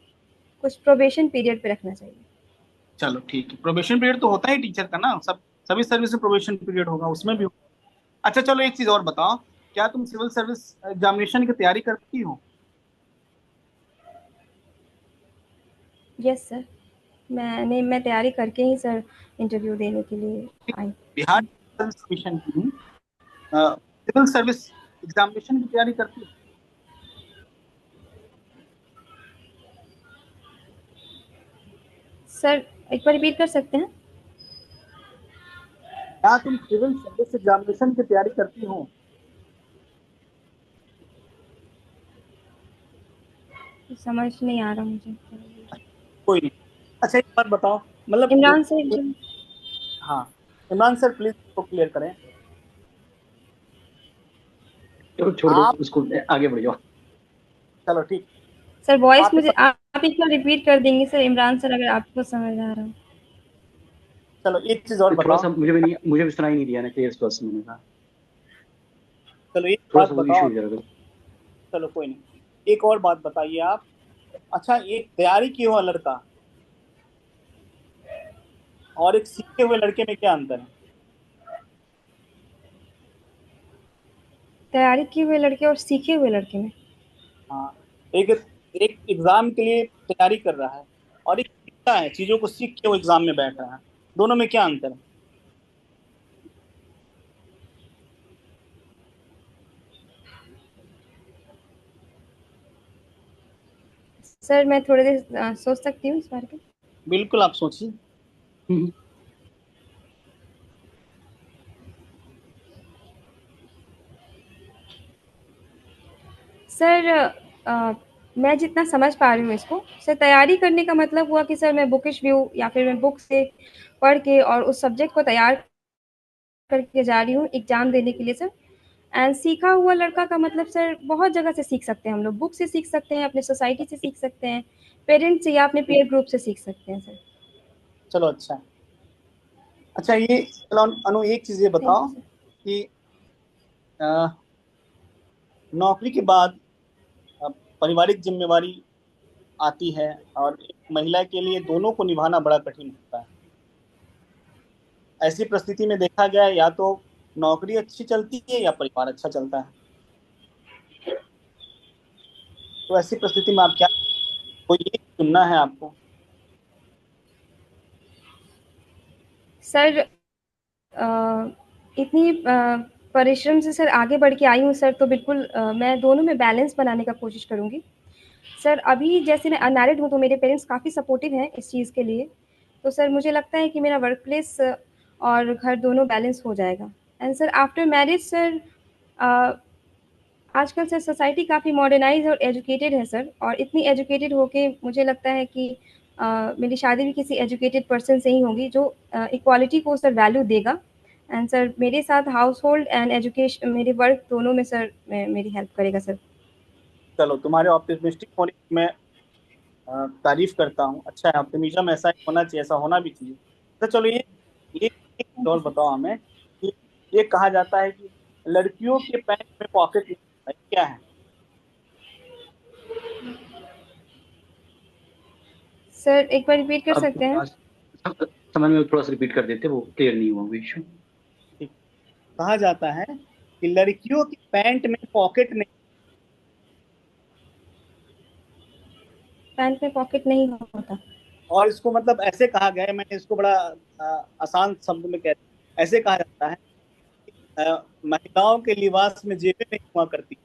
कुछ प्रोबेशन पीरियड पे रखना चाहिए। चलो ठीक है, प्रोबेशन पीरियड तो होता है टीचर का ना, सभी सर्विस में प्रोबेशन पीरियड होगा, उसमें भी होगा। अच्छा चलो एक चीज और बताओ, क्या तुम सिविल सर्विस एग्जामिनेशन की तैयारी करती हो? यस सर, मैं तैयारी करके ही सर इंटरव्यू देने के लिए आई। बिहार सर्विस कमीशन की सिविल सर्विस एग्जामिनेशन की तैयारी करती हो? सर एक बार रिपीट कर सकते हैं? क्या तुम सिविल सर्विस एग्जामिनेशन की तैयारी करती हो? समझ नहीं आ रहा मुझे। कोई नहीं। अच्छा एक बात बताओ, मतलब इमरान सर जो, हाँ, इमरान सर प्लीज इसको क्लियर करें। चलो छोड़ दो आप उसको, आगे बढ़ जाओ। चलो ठीक। सर वॉइस आप एक मुझे बार, आप एक बार रिपीट कर देंगे सर इमरान सर, अगर आपको समझ आ रहा हो। चलो एक चीज और थोड़ा बताओ। सा मुझे भी सुनाई नहीं दिया ना क्लियर स्पष्ट, मैंने कहा चलो एक थोड़ा बात सा वो इशू बताओ। हो जाएगा। चलो कोई नहीं, एक और बात बताइए आप। अच्छा, एक तैयारी किए हुआ लड़का और एक सीखे हुए लड़के में क्या अंतर है? तैयारी किए हुए लड़के और सीखे हुए लड़के में? हाँ, एक एक एग्जाम के लिए तैयारी कर रहा है और एक सीखता है, चीजों को सीख के वो एग्जाम में बैठ रहा है, दोनों में क्या अंतर है? सर मैं थोड़ी देर सोच सकती हूँ इस बारे में। बिल्कुल, आप सोचिए। हम्म। सर मैं जितना समझ पा रही हूँ इसको, सर तैयारी करने का मतलब हुआ कि सर मैं बुकिश व्यू या फिर मैं बुक से पढ़ के और उस सब्जेक्ट को तैयार करके जा रही हूँ एग्जाम देने के लिए सर। एंड सीखा हुआ लड़का का मतलब सर बहुत जगह से सीख सकते हैं हम लोग, बुक से सीख सकते हैं, अपने सोसाइटी से सीख सकते हैं, पेरेंट्स से या अपने पीयर ग्रुप से सीख सकते हैं सर। चलो अच्छा है। अच्छा ये चलो अनु, एक चीज ये थैंक बताओ यू सर। कि अ, नौकरी के बाद पारिवारिक जिम्मेवारी आती है, और एक महिला के लिए दोनों को निभाना बड़ा कठिन होता है। ऐसी परिस्थिति में देखा जाए, या तो नौकरी अच्छी चलती है या परिवार अच्छा चलता है। तो ऐसी परिस्थिति में आप क्या, कोई एक चुनना है आपको? सर इतनी परिश्रम से सर आगे बढ़ के आई हूँ सर, तो बिल्कुल मैं दोनों में बैलेंस बनाने का कोशिश करूँगी सर। अभी जैसे मैं अनमैरिड हूँ तो मेरे पेरेंट्स काफ़ी सपोर्टिव हैं इस चीज़ के लिए, तो सर मुझे लगता है कि मेरा वर्क प्लेस और घर दोनों बैलेंस हो जाएगा। And sir after marriage sir आजकल सर सोसाइटी काफ़ी मॉडर्नाइज और एजुकेटेड है सर, और इतनी एजुकेटेड होके मुझे लगता है कि मेरी शादी भी किसी एजुकेटेड पर्सन से ही होगी जो इक्वालिटी को सर वैल्यू देगा, एंड सर मेरे साथ हाउस होल्ड एंड एजुकेशन, मेरे वर्क दोनों में सर मेरी हेल्प करेगा सर। चलो, तुम्हारे ऑप्टिमिस्टिक होने की मैं तारीफ करता हूँ। अच्छा है, ऑप्टिमिज्म ऐसा ही होना चाहिए, ऐसा होना भी चाहिए। तो चलो, ये एक और बताओ हमें कि ये कहा जाता है कि लड़कियों के पैंट में पॉकेट नहीं होता है, क्या है? सर एक बार रिपीट कर अब सकते हैं? समझ में थोड़ा सा रिपीट कर देते, वो क्लियर नहीं हुआ वो इशू। ठीक। कहा जाता है कि लड़कियों के पैंट में पॉकेट नहीं। पैंट में पॉकेट नहीं होता। और इसको मतलब ऐसे कहा गया है, मैंने इसको बड़ा आसान शब्द में कह ऐसे कहा जाता है कि महिलाओं के लिबास में जेबें नहीं हुआ करती।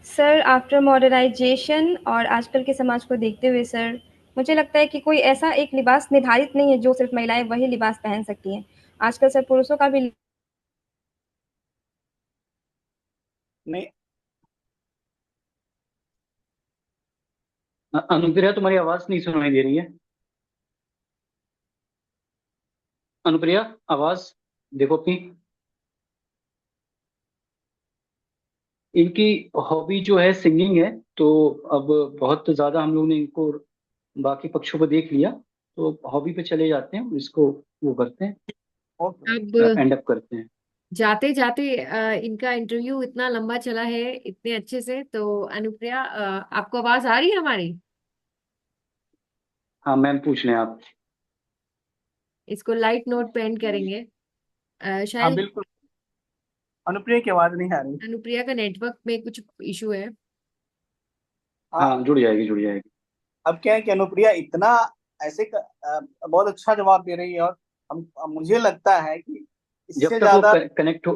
सर आफ्टर मॉडर्नाइजेशन और आजकल के समाज को देखते हुए सर, मुझे लगता है कि कोई ऐसा एक लिबास निर्धारित नहीं है जो सिर्फ महिलाएं वही लिबास पहन सकती हैं। आजकल सर पुरुषों का भी। नहीं, अनुप्रिया तुम्हारी आवाज नहीं सुनाई दे रही है। अनुप्रिया, आवाज देखो अपनी। इनकी हॉबी जो है सिंगिंग है, तो अब बहुत ज्यादा हम लोग ने इनको बाकी पक्षों पर देख लिया, तो हॉबी पे चले जाते हैं, इसको वो करते हैं, ओके। अब एंड अप करते हैं। जाते जाते इनका इंटरव्यू इतना लंबा चला है इतने अच्छे से, तो अनुप्रिया आपको आवाज आ रही है हमारी? हाँ मैम, पूछ लें आप। इसको लाइट नोट पे एंड करेंगे। हाँ शायद बिल्कुल, अनुप्रिया की आवाज नहीं आ रही। अनुप्रिया का नेटवर्क में कुछ इशू है। हाँ, हाँ, जुड़ जाएगी जुड़ जाएगी। अब क्या है कि अनुप्रिया इतना बहुत अच्छा जवाब दे रही है, और मुझे लगता है कि जब इससे तक वो ज्यादा। कनेक्ट हो,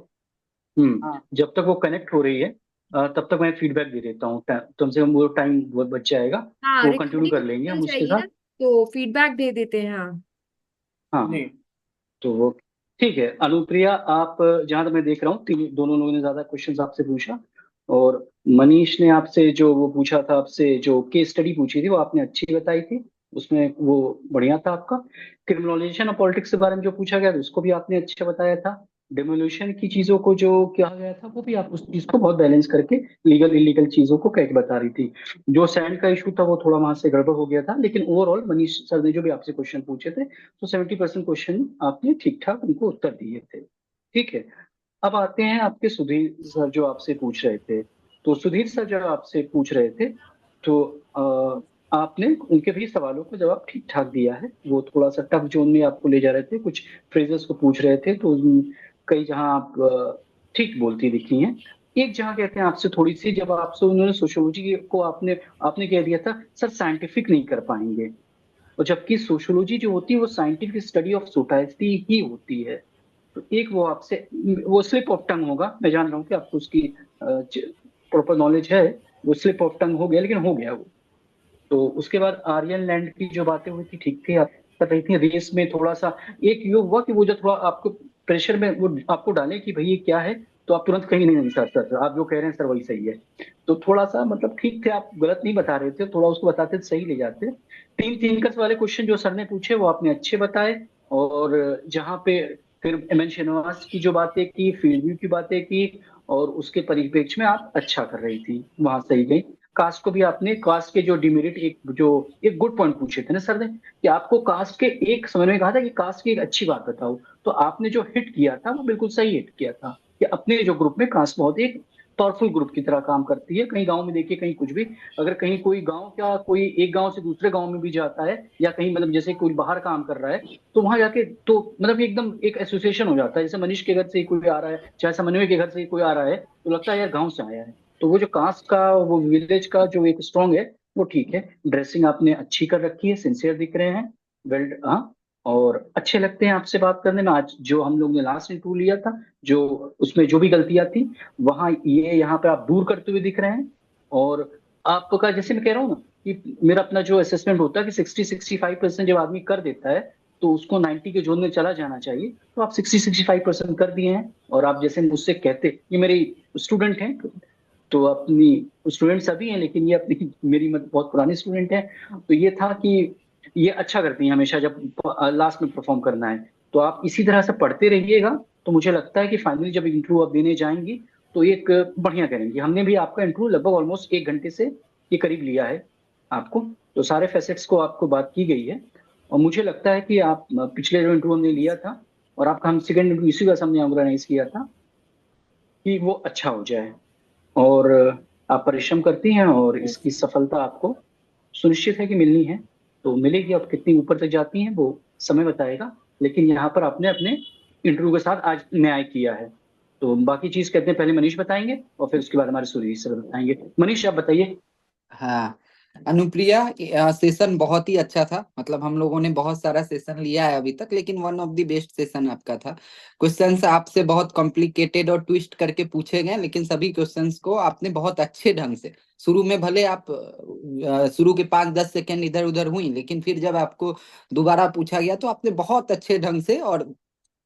हाँ जब तक वो कनेक्ट हो रही है, तब तक मैं फीडबैक दे देता हूँ, कम से कम वो टाइम बच जाएगा, हाँ, वो कंटिन्यू कर रिकॉर्डिंग लेंगे चल हम उसके जाएगी ना, साथ। तो फीडबैक दे देते हैं। हाँ हाँ, जी। तो वो ठीक है। अनुप्रिया, आप जहां तक मैं देख रहा हूँ, दोनों लोगों ने ज्यादा क्वेश्चंस आपसे पूछा, और मनीष ने आपसे जो वो पूछा था, आपसे जो केस स्टडी पूछी थी, वो आपने अच्छी बताई थी, उसमें वो बढ़िया था आपका। क्रिमिनलाइजेशन और पॉलिटिक्स के बारे में जो पूछा गया था, उसको भी आपने अच्छा बताया था। डेमोलिशन की चीजों को जो कहा गया था, वो भी आप उस चीज को बहुत बैलेंस करके लीगल इलीगल चीजों को कैसे बता रही थी। जो सैंड का इशू था, वो थोड़ा वहां से गड़बड़ हो गया था, लेकिन ओवरऑल मनीष सर ने जो भी आपसे क्वेश्चन पूछे थे, तो 70% क्वेश्चन आपने ठीक ठाक उनको उत्तर दिए थे। ठीक है। अब आते हैं आपके सुधीर सर जो आपसे पूछ रहे थे। तो सुधीर सर जब आपसे पूछ रहे थे, तो आपने उनके भी सवालों का जवाब ठीक ठाक दिया है। वो थोड़ा सा टफ जोन में आपको ले जा रहे थे, कुछ फ्रेजेस को पूछ रहे थे, तो कई जहां आप ठीक बोलती दिखी हैं। एक जगह कहते हैं आपसे थोड़ी सी, जब आपसे उन्होंने सोशियोलॉजी को आपने आपने कह दिया था सर साइंटिफिक नहीं कर पाएंगे, और जबकि सोशियोलॉजी जो होती है वो साइंटिफिक स्टडी ऑफ सोसाइटी ही होती है। तो एक वो आपसे वो स्लिप ऑफ टंग होगा, मैं जान रहा हूँ कि आपको उसकी प्रॉपर नॉलेज है, वो स्लिप ऑफ टंग हो गया, लेकिन हो गया वो। तो उसके बाद आर्यन लैंड की जो बातें हुई थी ठीक थी, आप कर रही थी रेस में थोड़ा सा। एक ये हुआ कि वो जो थोड़ा आपको प्रेशर में वो आपको डाले कि भाई ये क्या है, तो आप तुरंत कहीं नहीं सर आप जो कह रहे हैं सर वही सही है। तो थोड़ा सा मतलब ठीक थे, आप गलत नहीं बता रहे थे, थोड़ा उसको बताते तो सही ले जाते। तीन तीन कस वाले क्वेश्चन जो सर ने पूछे वो आपने अच्छे बताए, और जहाँ पे फिर एम एन श्रीनिवास की जो बातें की, फील्ड व्यू की बातें की, और उसके परिप्रेक्ष्य में आप अच्छा कर रही थी, वहां सही गई। कास्ट को भी आपने, कास्ट के जो डिमेरिट, एक गुड पॉइंट पूछे थे ना सर ने, कि आपको कास्ट के एक समय में कहा था कि कास्ट की एक अच्छी बात बताओ, तो आपने जो हिट किया था वो बिल्कुल सही हिट किया था, कि अपने जो ग्रुप में कास्ट बहुत एक पावरफुल ग्रुप की तरह काम करती है। कहीं गांव में देखिए, कहीं कुछ भी, अगर कहीं कोई गांव, क्या कोई एक गांव से दूसरे गांव में भी जाता है, या कहीं मतलब जैसे कोई बाहर काम कर रहा है, तो वहां जाके तो मतलब एकदम एक एसोसिएशन हो जाता है। जैसे मनीष के घर से ही कोई आ रहा है, चाहे समन्वय के घर से ही कोई आ रहा है, तो लगता है यार गांव से आया है। तो वो जो कास्ट का, वो विलेज का जो एक स्ट्रांग है, वो ठीक है। ड्रेसिंग आपने अच्छी कर रखी है, सिंसियर दिख रहे हैं, वेल, हाँ, और अच्छे लगते हैं आपसे बात करने में। आज जो हम लोग ने लास्ट इंटरव्यू लिया था, जो उसमें जो भी गलतियां थी, वहां ये यहाँ पे आप दूर करते हुए दिख रहे हैं। और आपका, जैसे मैं कह रहा हूँ ना, कि मेरा अपना जो असेसमेंट होता है कि 60-65% जब आदमी कर देता है, तो उसको 90 के जोन में चला जाना चाहिए। तो आप 60-65% कर दिए हैं। और आप जैसे मुझसे कहते, ये मेरे स्टूडेंट हैं, तो अपनी स्टूडेंट सभी हैं, लेकिन ये अपनी मेरी बहुत पुरानी स्टूडेंट है। तो ये था कि ये अच्छा करती हैं हमेशा जब लास्ट में परफॉर्म करना है। तो आप इसी तरह से पढ़ते रहिएगा, तो मुझे लगता है कि फाइनली जब इंटरव्यू आप देने जाएंगी तो एक बढ़िया करेंगी। हमने भी आपका इंटरव्यू लगभग ऑलमोस्ट 1 घंटे से के करीब लिया है आपको, तो सारे फैसेट्स को आपको बात की गई है। और मुझे लगता है कि आप पिछले जो इंटरव्यू हमने लिया था और आपका हम सेकंड इंटरव्यू इसी वजह से हमने ऑर्गेनाइज किया था कि वो अच्छा हो जाए। और आप परिश्रम करती हैं और यस। इसकी सफलता आपको सुनिश्चित है कि मिलनी है। तो मिलेगी, आप कितनी ऊपर तक जाती हैं वो समय बताएगा, लेकिन यहाँ पर आपने अपने इंटरव्यू के साथ आज न्याय किया है। तो बाकी चीज कहते हैं पहले मनीष बताएंगे और फिर उसके बाद हमारे सुधीर सर बताएंगे। मनीष आप बताइए। हाँ अनुप्रिया, सेशन बहुत ही अच्छा था। मतलब हम लोगों ने बहुत सारा सेशन लिया है अभी तक, लेकिन one of the best session आपका था। क्वेश्चंस आपसे बहुत कॉम्प्लिकेटेड और ट्विस्ट करके पूछे गए, लेकिन सभी क्वेश्चंस को आपने बहुत अच्छे ढंग से, शुरू में भले आप शुरू के 5-10 सेकंड इधर उधर हुई, लेकिन फिर जब आपको दोबारा पूछा गया तो आपने बहुत अच्छे ढंग से, और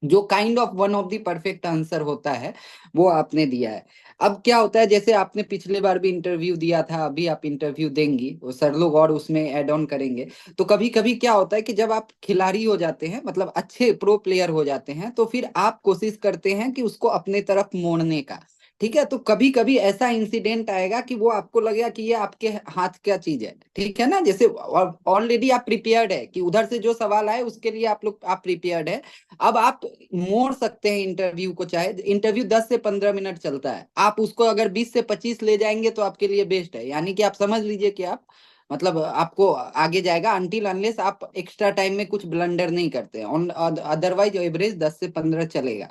जो kind of one of the perfect answer होता है वो आपने दिया है। अब क्या होता है, जैसे आपने पिछले बार भी इंटरव्यू दिया था, अभी आप इंटरव्यू देंगी, वो सर लोग और उसमें ऐड ऑन करेंगे। तो कभी कभी क्या होता है कि जब आप खिलाड़ी हो जाते हैं, मतलब अच्छे प्रो प्लेयर हो जाते हैं, तो फिर आप कोशिश करते हैं कि उसको अपने तरफ मोड़ने का। ठीक है, तो कभी कभी ऐसा इंसिडेंट आएगा कि वो आपको लगेगा कि ये आपके हाथ क्या चीज है। ठीक है ना, जैसे ऑलरेडी आप प्रिपेयर्ड है कि उधर से जो सवाल आए उसके लिए आप प्रिपेयर्ड है। अब आप मोड़ सकते हैं इंटरव्यू को, चाहे इंटरव्यू 10 से 15 मिनट चलता है, आप उसको अगर 20 से 25 ले जाएंगे तो आपके लिए बेस्ट है। यानी कि आप समझ लीजिए कि आप, मतलब आपको आगे जाएगा अनटिल अनलेस आप एक्स्ट्रा टाइम में कुछ ब्लंडर नहीं करते हैं, अदरवाइज एवरेज 10 से 15 चलेगा।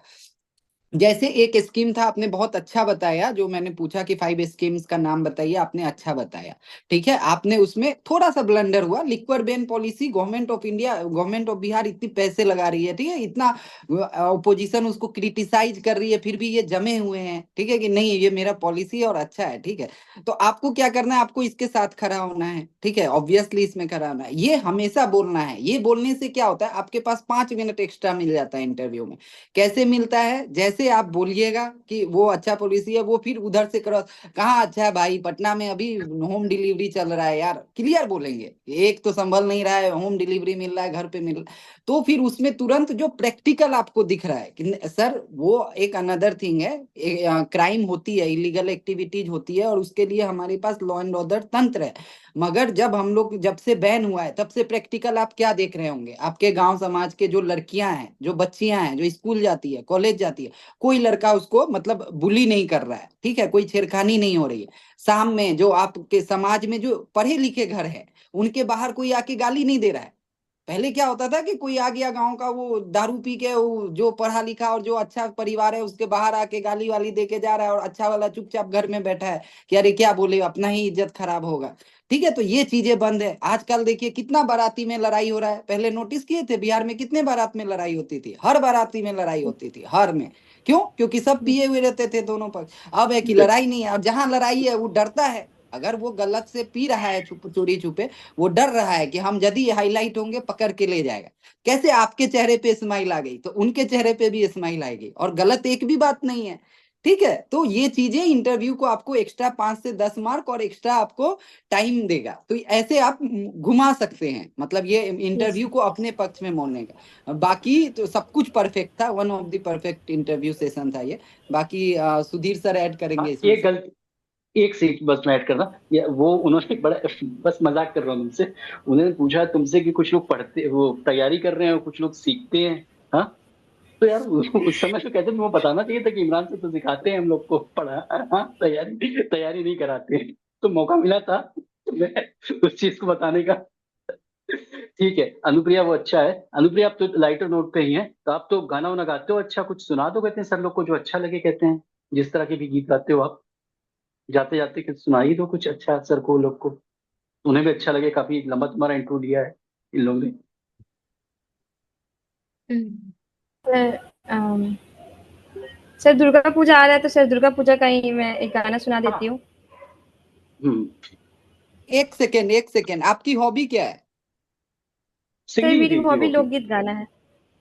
जैसे एक स्कीम था, आपने बहुत अच्छा बताया, जो मैंने पूछा कि 5 स्कीम्स का नाम बताइए, आपने अच्छा बताया। ठीक है, आपने उसमें थोड़ा सा ब्लंडर हुआ। Liquor ban policy, government of India, government of Bihar इतनी पैसे लगा रही है, ठीक है, इतना ओपोजिशन उसको क्रिटिसाइज कर रही है, फिर भी ये जमे हुए हैं, ठीक है, कि नहीं ये मेरा पॉलिसी और अच्छा है। ठीक है, तो आपको क्या करना है, आपको इसके साथ खड़ा होना है। ठीक है, ऑब्वियसली इसमें खड़ा होना है, ये हमेशा बोलना है। ये बोलने से क्या होता है, आपके पास 5 मिनट एक्स्ट्रा मिल जाता है इंटरव्यू में। कैसे मिलता है, जैसे आप बोलिएगा कि वो अच्छा पॉलिसी है, वो फिर उधर से क्रॉस, कहाँ अच्छा है भाई, पटना में अभी होम डिलीवरी चल रहा है यार, क्लियर बोलेंगे, एक तो संभल नहीं रहा है, होम डिलीवरी मिल रहा है, घर पे मिल रहा है। तो फिर उसमें तुरंत जो प्रैक्टिकल आपको दिख रहा है कि सर वो एक अनदर थिंग है, क्राइम होती है, इलीगल एक्टिविटीज होती है, और उसके लिए हमारे पास लॉ एंड ऑर्डर तंत्र है। मगर जब हम लोग, जब से बैन हुआ है तब से प्रैक्टिकल आप क्या देख रहे होंगे, आपके गांव समाज के जो लड़कियां हैं, जो बच्चियां हैं, जो स्कूल जाती है, कॉलेज जाती है, कोई लड़का उसको मतलब बुली नहीं कर रहा है। ठीक है, कोई छेड़खानी नहीं हो रही है। शाम में जो आपके समाज में जो पढ़े लिखे घर है, उनके बाहर कोई आके गाली नहीं दे रहा है। पहले क्या होता था कि कोई आ गया गांव का, वो दारू पी के, वो जो पढ़ा लिखा और जो अच्छा परिवार है उसके बाहर आके गाली वाली दे के जा रहा है, और अच्छा वाला चुपचाप घर में बैठा है कि अरे क्या बोले, अपना ही इज्जत खराब होगा। ठीक है, तो ये चीजें बंद है। आजकल देखिए कितना बाराती में लड़ाई हो रहा है, पहले नोटिस किए थे बिहार में कितने बारात में लड़ाई होती थी, हर बाराती में लड़ाई होती थी, हर में। क्यों? क्योंकि सब पिए हुए रहते थे दोनों पक्ष। अब है कि लड़ाई नहीं है, और जहां लड़ाई है वो डरता है। अगर वो गलत से पी रहा है छुप चोरी छुपे, वो डर रहा है कि हम यदि हाईलाइट होंगे पकड़ के ले जाएगा। कैसे आपके चेहरे पे स्माइल आ गई, तो उनके चेहरे पे भी स्माइल आएगी, और गलत एक भी बात नहीं है। ठीक है, तो ये चीजें इंटरव्यू को आपको एक्स्ट्रा 5 से 10 मार्क और एक्स्ट्रा आपको टाइम देगा। तो ऐसे आप घुमा सकते हैं, मतलब ये यस। इंटरव्यू को अपने पक्ष में मोड़ने का। बाकी तो सब कुछ परफेक्ट था, one of the perfect interview session था ये। बाकी सुधीर सर ऐड करेंगे हाँ, इसमें। एक गलती, एक सीट बस मैं ऐड करना, ये वो उन्होंने बड़ा, बस मजाक कर रहा हूँ उनसे। उन्होंने पूछा तुमसे कि कुछ लोग पढ़ते, वो तैयारी कर रहे हैं और कुछ लोग सीखते हैं। हाँ, तो यार उस समय तो कहते वो बताना चाहिए था कि इमरान से तो सिखाते हैं हम लोग को पढ़ा, हाँ तैयारी तैयारी नहीं कराते। तो मौका मिला था तो मैं उस चीज को बताने का। ठीक है अनुप्रिया, वो अच्छा है। अनुप्रिया आप तो लाइटर नोट पे ही हैं, तो आप तो गाना वाना गाते हो, अच्छा कुछ सुना दो कहते हैं सर लोग को, जो अच्छा लगे कहते हैं, जिस तरह के भी गीत गाते हो आप, जाते जाते कुछ सुना ही दो कुछ अच्छा सर को, लोग को, उन्हें भी अच्छा लगे। काफी लंबा तुम्हारा इंट्रो दिया है इन लोगों ने। सर सर दुर्गा पूजा आ रहा है, तो सर दुर्गा पूजा का ही मैं एक गाना सुना देती हाँ। हूँ। हम्म। एक सेकेंड, एक सेकेंड, आपकी हॉबी क्या है? सर सिंगिंग मेरी की हॉबी हॉबी। लोकगीत गाना है।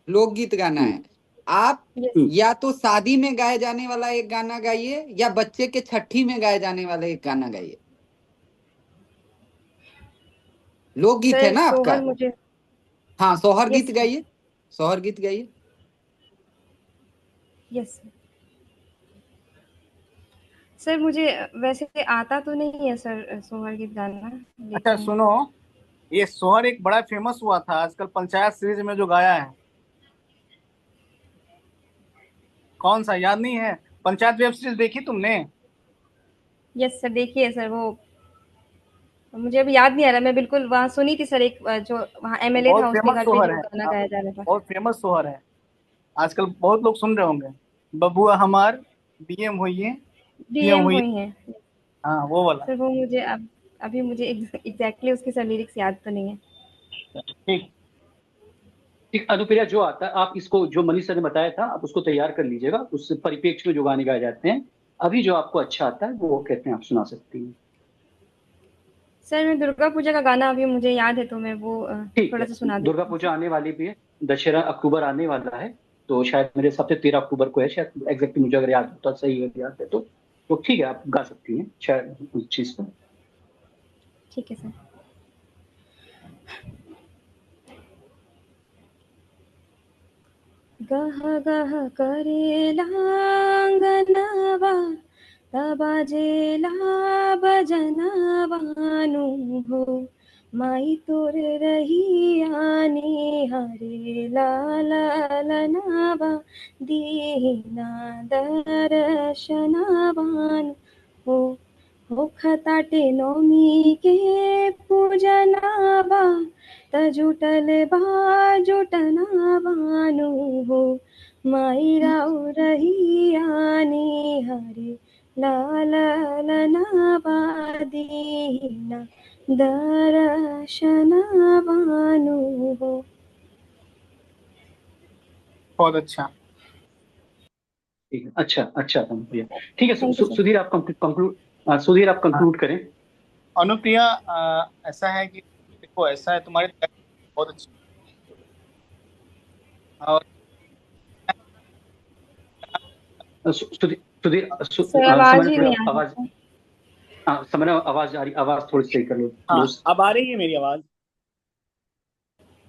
लोकगीत गाना हम्म। है। आप यस। हम्म। या तो शादी में गाए जाने वाला एक गाना गाइए, या बच्चे के छठी में गाए जाने वाला एक गाना गाइए। लोकगीत है सर ना आपका? सोहर मुझे हाँ, सोहर यस गीत गाइए, सोहर गीत गाइए। यस सर, मुझे वैसे आता तो नहीं है सर सोहर गीत गाना, अच्छा लेकिन सुनो, ये सोहर एक बड़ा फेमस हुआ था आजकल पंचायत सीरीज में जो गाया है, कौन सा याद नहीं है? पंचायत वेब सीरीज देखी तुमने? यस सर देखिए सर, वो मुझे अभी याद नहीं आ रहा। मैं बिल्कुल वहाँ सुनी थी सर, एक जो वहाँ वो एमएलए बहुत था उसके फेमस घर पे सोहर जो है, गाना हाँ, गाया जा रहा था। बहुत फेमस सोहर है। आजकल बहुत लोग सुन रहे होंगे, बबुआ हमार डीएम हुई, सीएम डीएम हुई। हुई हैं हाँ वो वाला। सर, वो मुझे अब अभी मुझे एग्जैक्टली उसके सर लिरिक्स याद तो नहीं है। ठीक। ठीक अनुप्रिया, जो आता है आप इसको, जो मनीष सर ने बताया था, आप उसको तैयार कर लीजिएगा, उस परिप्रेक्ष्य में जो गाने गाए जाते हैं। अभी जो आपको अच्छा आता है वो कहते हैं आप सुना सकती हैं। सर मैं दुर्गा पूजा का गाना अभी मुझे याद है, तो मैं वो ठीक थोड़ा है, सा सुना दुर्गा देती हूँ पूजा सर। आने वाली भी है, दशहरा अक्टूबर आने वाला है। तो शायद मेरे हिसाब से 13 अक्टूबर को है शायद, एग्जैक्टली मुझे अगर याद होता सही है, याद है तो ठीक है, आप गा सकती हैं शायद उस चीज को। ठीक है सर। गह गह करेला अंगनवा, तबाजेला बजनवानु हो, माई तोर रहियानी हरे लालनवा, दीना दर्शनवानु हो। होखताटे नौमी के पूजनवा, तजुटल बाजुटनवानु हो, माई राउ रहियानी हरे लालनवा, दीना दर्शनवानु हो। बहुत अच्छा। ठीक है, अच्छा अच्छा अनुप्रिया, ठीक है। Thank you sir. सुधीर आप कंक्लूड, सुधीर आप हाँ, कंक्लूड करें। अनुप्रिया, ऐसा है कि देखो, ऐसा है तुम्हारी तैयारी बहुत अच्छी, और सुधीर सुधीर सर आवाज समय ही थोड़ा नहीं आ आवाज, रहा। हाँ समय आवाज आ रही, आवाज थोड़ी सही कर लो हाँ दोस्त। अब आ रही है मेरी आवाज?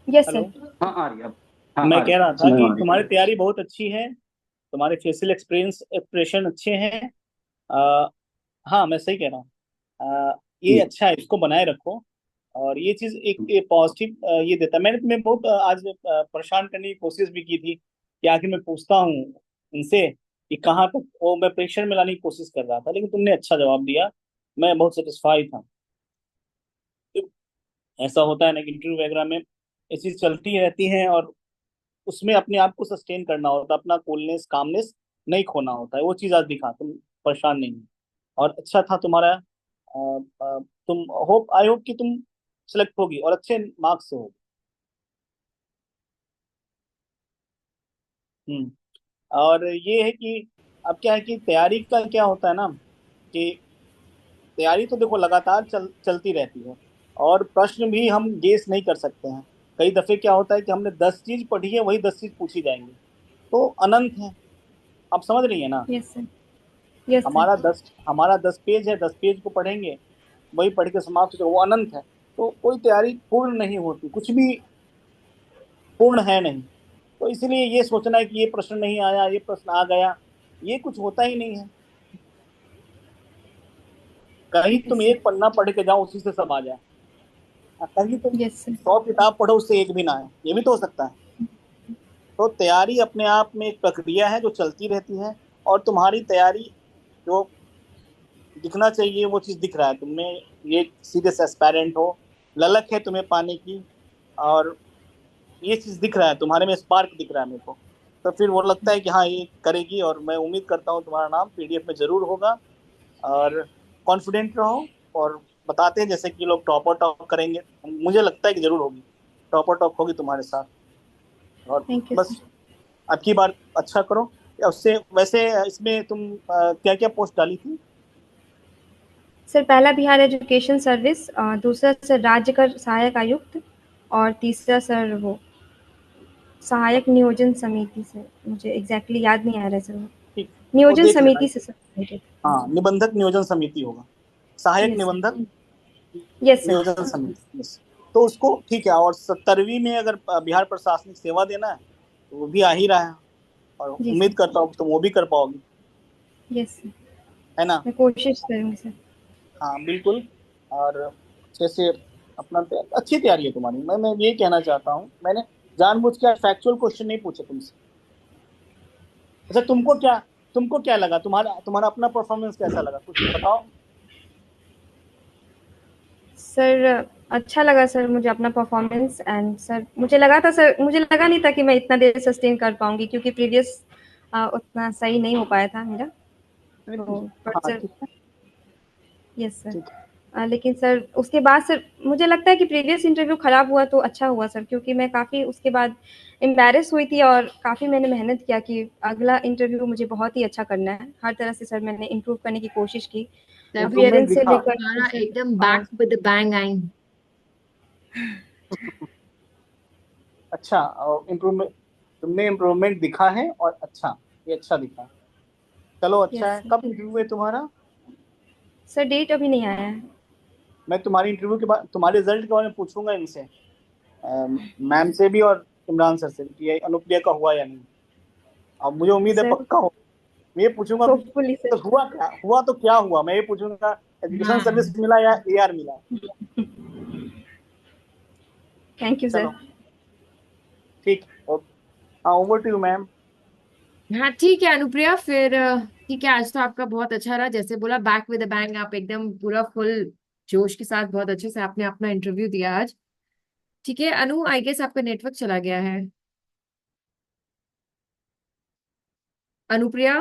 Yes hello. सर। हाँ आ रही है अब, हाँ मैं आ रही कह है, रहा था समय कि आ रही तुम्हारी है। तैयारी बहुत अच्छी है, तुम्हारे फेशियल एक्सपीरियंस एक्सप्रेशन अच्छे हैं। आ, हाँ मैं सही कह रहा हूँ। ये जी। अच्छा है, इसको बनाए रखो। और ये चीज एक पॉजिटिव ये देता है। मैंने तुम्हें बहुत आज परेशान करने की कोशिश भी की थी कि आखिर मैं पूछता हूँ इनसे कि कहाँ तक, वो मैं प्रेशर में लाने की कोशिश कर रहा था, लेकिन तुमने अच्छा जवाब दिया, मैं बहुत सेटिस्फाई था। ऐसा होता है ना कि इंटरव्यू वगैरह में ये चीज चलती रहती है, और उसमें अपने आप को सस्टेन करना होता है, अपना कूलनेस कामनेस नहीं खोना होता है। वो चीज आज दिखा, तुम परेशान नहीं हो। और अच्छा था तुम्हारा। तुम होप आई होप कि तुम सिलेक्ट होगी और अच्छे मार्क्स से होगी। हम्म। और ये है कि अब क्या है कि तैयारी का क्या होता है ना, कि तैयारी तो देखो लगातार चलती रहती है, और प्रश्न भी हम गेस नहीं कर सकते हैं। कई दफे क्या होता है कि हमने 10 चीज पढ़ी है, वही 10 चीज पूछी जाएंगी, तो अनंत है। आप समझ रही है ना? Yes sir. Yes sir. हमारा 10 पेज है, 10 पेज को पढ़ेंगे, वही पढ़ के समाप्त हो जाएगा, वो अनंत है। तो कोई तैयारी पूर्ण नहीं होती, कुछ भी पूर्ण है नहीं। तो इसलिए ये सोचना है कि ये प्रश्न नहीं आया, ये प्रश्न आ गया, ये कुछ होता ही नहीं है। कहीं तुम यस सर। एक पन्ना पढ़ के जाओ, उसी से सब आ जाए, और कहीं तुम यस सर। 100 किताब पढ़ो, उससे एक भी ना आए, ये भी तो हो सकता है। तो तैयारी अपने आप में एक प्रक्रिया है जो चलती रहती है, और तुम्हारी तैयारी जो दिखना चाहिए वो चीज दिख रहा है तुमने। ये सीरियस एस्पायरेंट हो, ललक है तुम्हें पाने की, और ये चीज दिख रहा है तुम्हारे में, स्पार्क दिख रहा है मेरे को। तो फिर वो लगता है कि हाँ ये करेगी, और मैं उम्मीद करता हूँ तुम्हारा नाम पीडीएफ में जरूर होगा। और कॉन्फिडेंट रहो, और बताते हैं जैसे कि लोग टॉप और टॉप करेंगे, मुझे लगता है कि जरूर होगी, टॉप और टॉप होगी तुम्हारे साथ। और थैंक यू सर। बस अब की बार अच्छा करो। या उससे वैसे इसमें तुम क्या क्या पोस्ट डाली थी? सर पहला बिहार एजुकेशन सर्विस, दूसरा सर राज्य कर सहायक आयुक्त, और तीसरा सर वो सहायक नियोजन समिति से, मुझे एग्जैक्टली याद नहीं आ रहा है सर वो ठीक, वो नियोजन देख लेना। समिति से सर related। हाँ, निबंधक नियोजन समिति होगा, सहायक यस निबंधक सर। Yes sir. नियोजन समिति, यस। तो उसको ठीक है, और 70वीं में अगर बिहार प्रशासनिक सेवा देना है तो वो भी आ ही रहा है, और जी उम्मीद सर। करता हूँ तुम वो भी कर पाओगी, यस सर, है ना? मैं कोशिश करूँगी सर। हाँ बिल्कुल। और अच्छे से अपना अच्छी तैयारी है तुम्हारी। मैं ये कहना चाहता हूँ, मैंने जानबूझ के फैक्चुअल क्वेश्चन नहीं पूछे तुमसे। अच्छा, तुमको क्या लगा, तुम्हारा तुम्हारा अपना परफॉर्मेंस कैसा लगा, कुछ बताओ। सर अच्छा लगा सर मुझे अपना परफॉर्मेंस, एंड सर मुझे लगा नहीं था कि मैं इतना देर सस्टेन कर पाऊंगी, क्योंकि प्रीवियस उतना सही नहीं हो पाया था मेरा। तो बट हाँ सर, ठीक है, यस सर। ठीक लेकिन सर उसके बाद सर मुझे लगता है कि प्रीवियस इंटरव्यू खराब हुआ तो अच्छा हुआ सर, क्योंकि मैं काफ़ी उसके बाद एम्बैरेस हुई थी, और काफ़ी मैंने मेहनत किया कि अगला इंटरव्यू मुझे बहुत ही अच्छा करना है। हर तरह से सर मैंने इम्प्रूव करने की कोशिश की, है, इम्प्रूवमेंट अपीयरेंस से दिखा। लेकर के तुम्हारा सर। एकदम बैक विद बैंग आई। अच्छा, इम्प्रूवमेंट, तुमने इम्प्रूवमेंट दिखा है, और अच्छा, ये अच्छा दिखा। चलो अच्छा यस है। सर। कब इंटरव्यू है तुम्हारा? सर डेट अभी नहीं आया है। मैं तुम्हारी इंटरव्यू के बाद तुम्हारे रिजल्ट के बारे में पूछूंगा इनसे, मैम से भी और इमरान सर से भी, कि ये अनुप्रिया का हुआ या नहीं। अब मुझे उम्मीद है सर पक्का हो। मैं ये पूछूंगा कि होपफुली तो सर। हुआ तो क्या हुआ, मैं ये पूछूंगा एजुकेशन हाँ सर्विस मिला या एआर मिला। Thank you sir. चलो ठीक, ओके। हाँ, ओवर टू यू मैम। हाँ, ठीक है अनुप्रिया, फिर ठीक है, आज तो आपका बहुत अच्छा रहा, जैसे बोला बैक विद बैंग, आप एकदम पूरा फुल जोश के साथ बहुत अच्छे से आपने अपना इंटरव्यू दिया आज। ठीक है अनु, आई गेस आपका नेटवर्क चला गया है। अनुप्रिया।